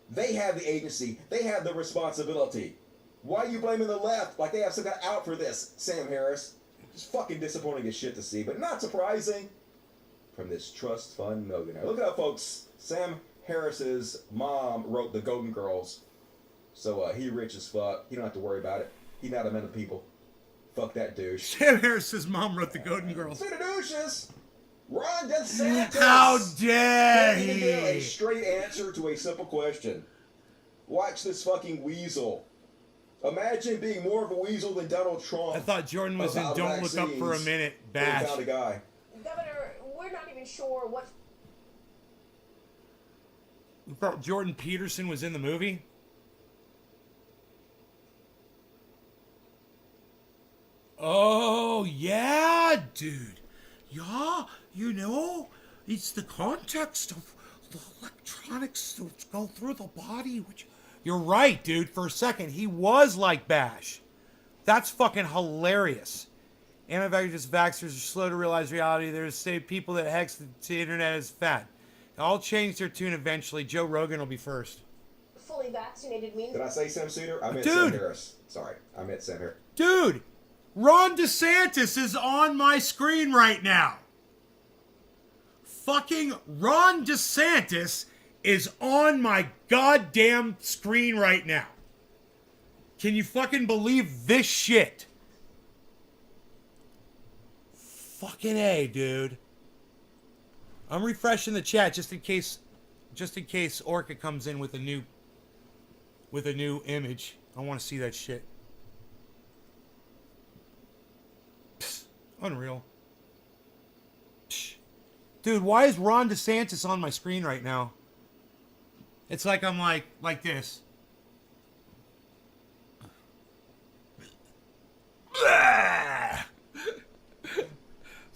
They have the agency. They have the responsibility. Why are you blaming the left like they have some kind of out for this, Sam Harris? Just fucking disappointing as shit to see, but not surprising from this trust fund millionaire. Look it up, folks. Sam Harris's mom wrote the Golden Girls. So he rich as fuck. He don't have to worry about it. He not a man of the people. Fuck that douche. Sam Harris's mom wrote the Golden Girls. Speaking of douches, Ron DeSantis. How dare can't even give a he? straight answer to a simple question. Watch this fucking weasel. Imagine being more of a weasel than Donald Trump. I thought Jordan was in about Don't Look Up for a vaccines. Minute. They Bash. found a guy. Governor, we're not even sure what. You thought Jordan Peterson was in the movie? Oh, yeah, dude. Yeah, you know, it's the context of the electronics that go through the body, which... You're right, dude. For a second, he was like Bash. That's fucking hilarious. Anti-vaxxers are slow to realize reality. There's say people that hex the internet as fat. I'll change their tune eventually. Joe Rogan will be first. Fully vaccinated means. Did I say Sam Cedar? I meant Dude. Sam Harris. Sorry, I meant Sam Harris. Dude, Ron DeSantis is on my screen right now. Fucking Ron DeSantis is on my goddamn screen right now. Can you fucking believe this shit? Fucking A, dude. I'm refreshing the chat just in case Orca comes in with a new image. I want to see that shit. Psst, unreal. Psst. Dude, why is Ron DeSantis on my screen right now? It's like I'm like this.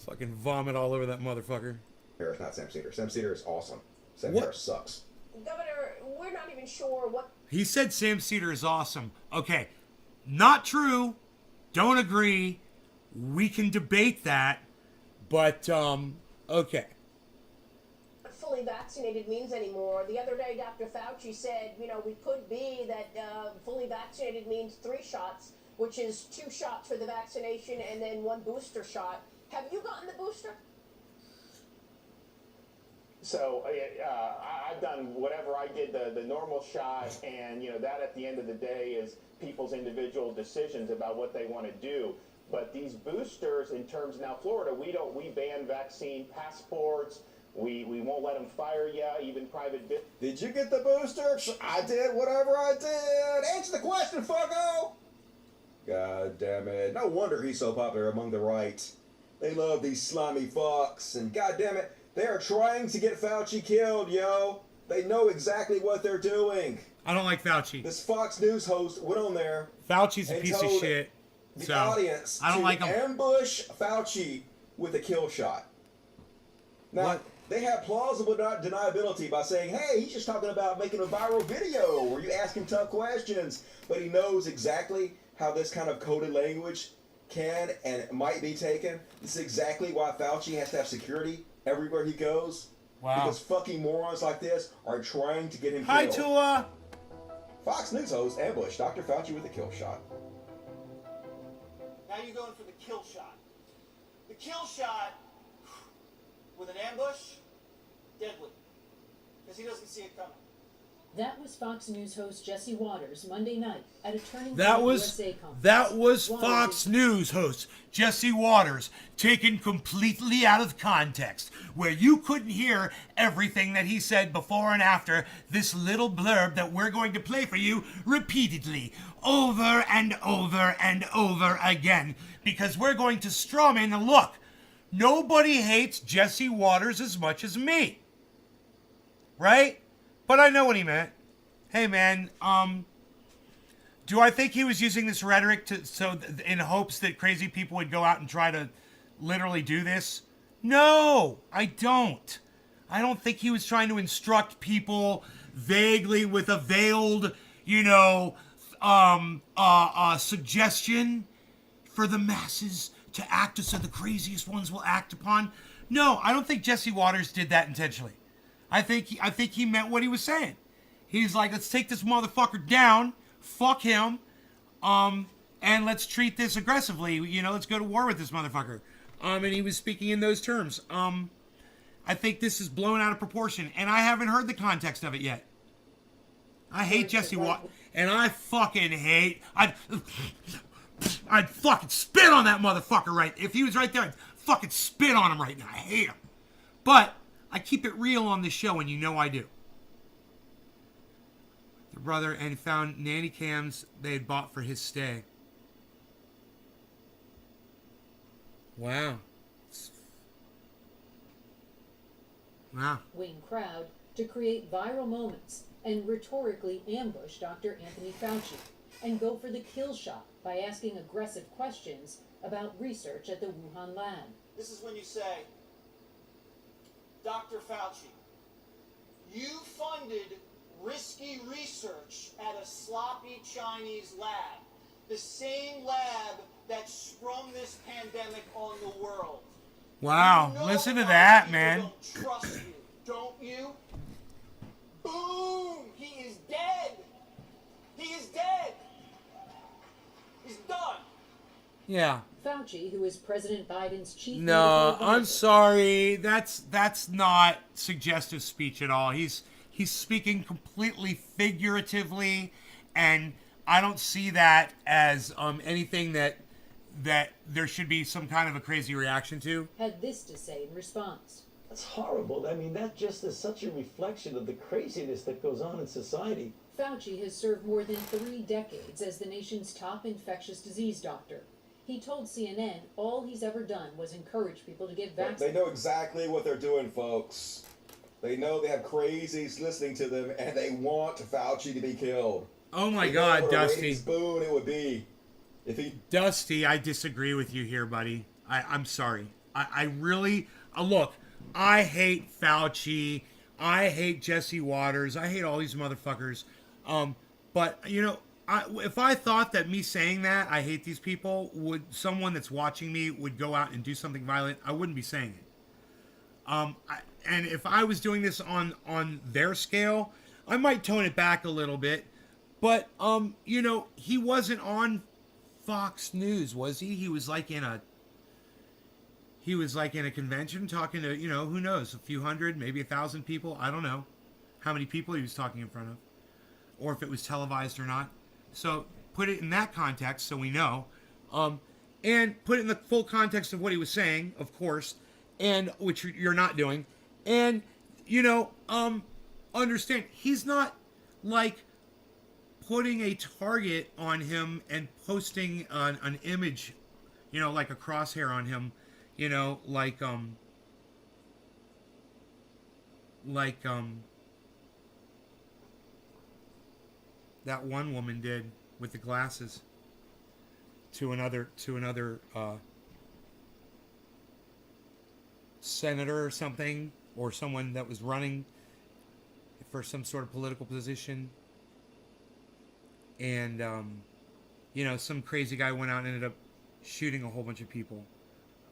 Fucking vomit all over that motherfucker. Harris, not Sam Cedar. Sam Cedar is awesome. Sam What? Harris sucks. Governor, we're not even sure what. He said Sam Cedar is awesome. Okay. Not true. Don't agree. We can debate that. But, okay. Fully vaccinated means anymore. The other day, Dr. Fauci said, you know, we could be that fully vaccinated means 3 shots, which is 2 shots for the vaccination and then 1 booster shot. Have you gotten the booster? So I've done whatever I did, the normal shot, and you know that at the end of the day is people's individual decisions about what they want to do. But these boosters, in terms now, Florida, we ban vaccine passports. We won't let them fire you, even private. Did you get the booster? I did whatever I did. Answer the question, fucko! God damn it. No wonder he's so popular among the right. They love these slimy fucks, and god damn it, they are trying to get Fauci killed, yo. They know exactly what they're doing. I don't like Fauci. This Fox News host went on there. Fauci's a and piece of told shit. The So, audience I don't to like him. ambush Fauci with a kill shot. Now, What? they have plausible deniability by saying, hey, he's just talking about making a viral video where you ask him tough questions. But he knows exactly how this kind of coded language can and might be taken. This is exactly why Fauci has to have security everywhere he goes. Wow. Because fucking morons like this are trying to get him Hi, killed. Tula. Fox News host ambushed Dr. Fauci with a kill shot. Now you're going for the kill shot. The kill shot with an ambush, deadly. Because he doesn't see it coming. That was Fox News host Jesse Waters Monday night at a Turning That Point was USA conference. that was Waters Fox News host Jesse Waters, taken completely out of context, where you couldn't hear everything that he said before and after this little blurb that we're going to play for you repeatedly, over and over and over again, because we're going to strum in. Look, nobody hates Jesse Waters as much as me, right? But I know what he meant. Hey, man, do I think he was using this rhetoric in hopes that crazy people would go out and try to literally do this? No, I don't. I don't think he was trying to instruct people vaguely with a veiled, suggestion for the masses to act so the craziest ones will act upon. No, I don't think Jesse Waters did that intentionally. I think he meant what he was saying. He's like, let's take this motherfucker down, fuck him, and let's treat this aggressively. Let's go to war with this motherfucker. And he was speaking in those terms. I think this is blown out of proportion, and I haven't heard the context of it yet. I hate Jesse Waters, and I fucking hate. I'd fucking spit on that motherfucker right. If he was right there, I'd fucking spit on him right now. I hate him, but I keep it real on this show, and you know I do. The brother and found nanny cams they had bought for his stay. Wow. Wow. Wing crowd to create viral moments and rhetorically ambush Dr. Anthony Fauci and go for the kill shot by asking aggressive questions about research at the Wuhan lab. This is when you say, Dr. Fauci, you funded risky research at a sloppy Chinese lab, the same lab that sprung this pandemic on the world. Wow, You know listen to why that, people man. Don't trust you, don't you? Boom! He is dead. He is dead. He's done. Yeah. Fauci, who is President Biden's chief No, medical I'm advisor, sorry. That's not suggestive speech at all. He's speaking completely figuratively, and I don't see that as anything that there should be some kind of a crazy reaction to. had this to say in response. That's horrible. I mean, that just is such a reflection of the craziness that goes on in society. Fauci has served more than 3 decades as the nation's top infectious disease doctor. He told CNN all he's ever done was encourage people to get vaccinated. They know exactly what they're doing, folks. They know they have crazies listening to them, and they want Fauci to be killed. Oh my They know God, what a Dusty. ratings boon it would be if he. Dusty, I disagree with you here, buddy. I'm sorry. I really look. I hate Fauci. I hate Jesse Waters. I hate all these motherfuckers. But you know, if I thought that me saying that I hate these people would someone that's watching me would go out and do something violent, I wouldn't be saying it. And if I was doing this on their scale, I might tone it back a little bit. But you know, he wasn't on Fox News, was he? He was like in a convention talking to, you know, who knows, a few hundred, maybe 1,000 people. I don't know how many people he was talking in front of, or if it was televised or not. So put it in that context so we know, and put it in the full context of what he was saying, of course, and which you're not doing. And, you know, understand, he's not like putting a target on him and posting an image, you know, like a crosshair on him, you know, like that one woman did with the glasses to another senator or something, or someone that was running for some sort of political position. And, you know, some crazy guy went out and ended up shooting a whole bunch of people.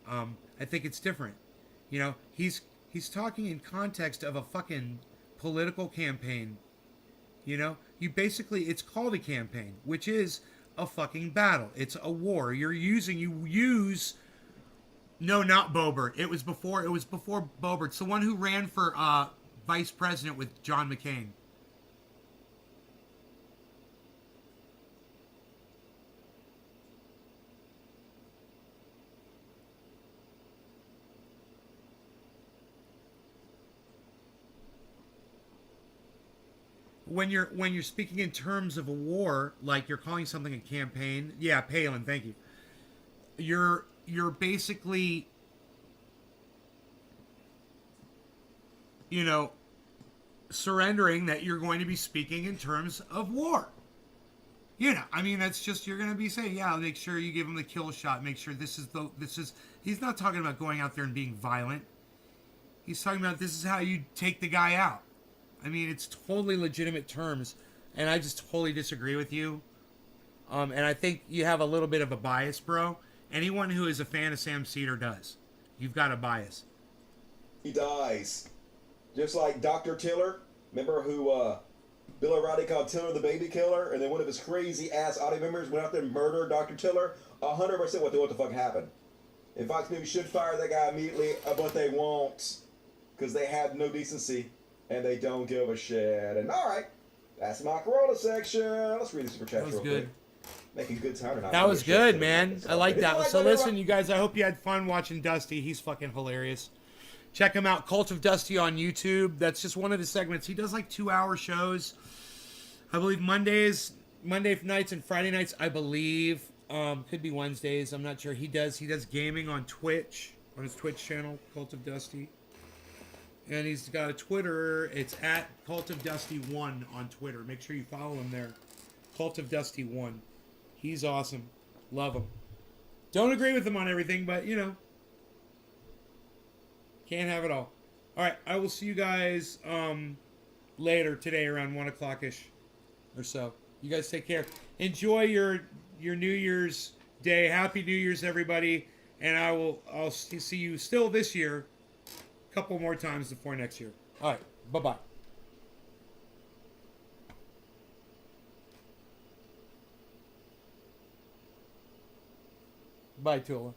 I think it's different. You know, he's talking in context of a fucking political campaign. You know, it's called a campaign, which is a fucking battle. It's a war. No, not Boebert. It was before Boebert. It's the one who ran for vice president with John McCain. When you're speaking in terms of a war, like you're calling something a campaign, yeah, Palin, thank you. You're basically, you know, surrendering that you're going to be speaking in terms of war. You know, I mean, that's just, you're going to be saying, yeah, make sure you give him the kill shot, make sure he's not talking about going out there and being violent. He's talking about this is how you take the guy out. I mean, it's totally legitimate terms, and I just totally disagree with you. And I think you have a little bit of a bias, bro. Anyone who is a fan of Sam Cedar does. You've got a bias. He dies. Just like Dr. Tiller. Remember who Bill O'Reilly called Tiller the baby killer? And then one of his crazy ass audio members went out there and murdered Dr. Tiller? 100% what the fuck happened. And Fox News should fire that guy immediately, but they won't. Because they have no decency. And they don't give a shit. And alright, that's my Corona section. Let's read the super chat real quick. Making good time tonight. That was good, man. I like that. So listen, you guys, I hope you had fun watching Dusty. He's fucking hilarious. Check him out, Cult of Dusty on YouTube. That's just one of the segments. He does like 2-hour shows. I believe Monday nights and Friday nights, I believe. Could be Wednesdays. I'm not sure. He does gaming on Twitch, on his Twitch channel, Cult of Dusty. And he's got a Twitter. It's at Cult of Dusty 1 on Twitter. Make sure you follow him there. Cult of Dusty 1. He's awesome. Love him. Don't agree with him on everything, but you know. Can't have it all. Alright, I will see you guys later today around 1 o'clock-ish or so. You guys take care. Enjoy your New Year's Day. Happy New Year's, everybody. And I'll see you still this year. A couple more times before next year. All right. Bye-bye. Bye, Tula.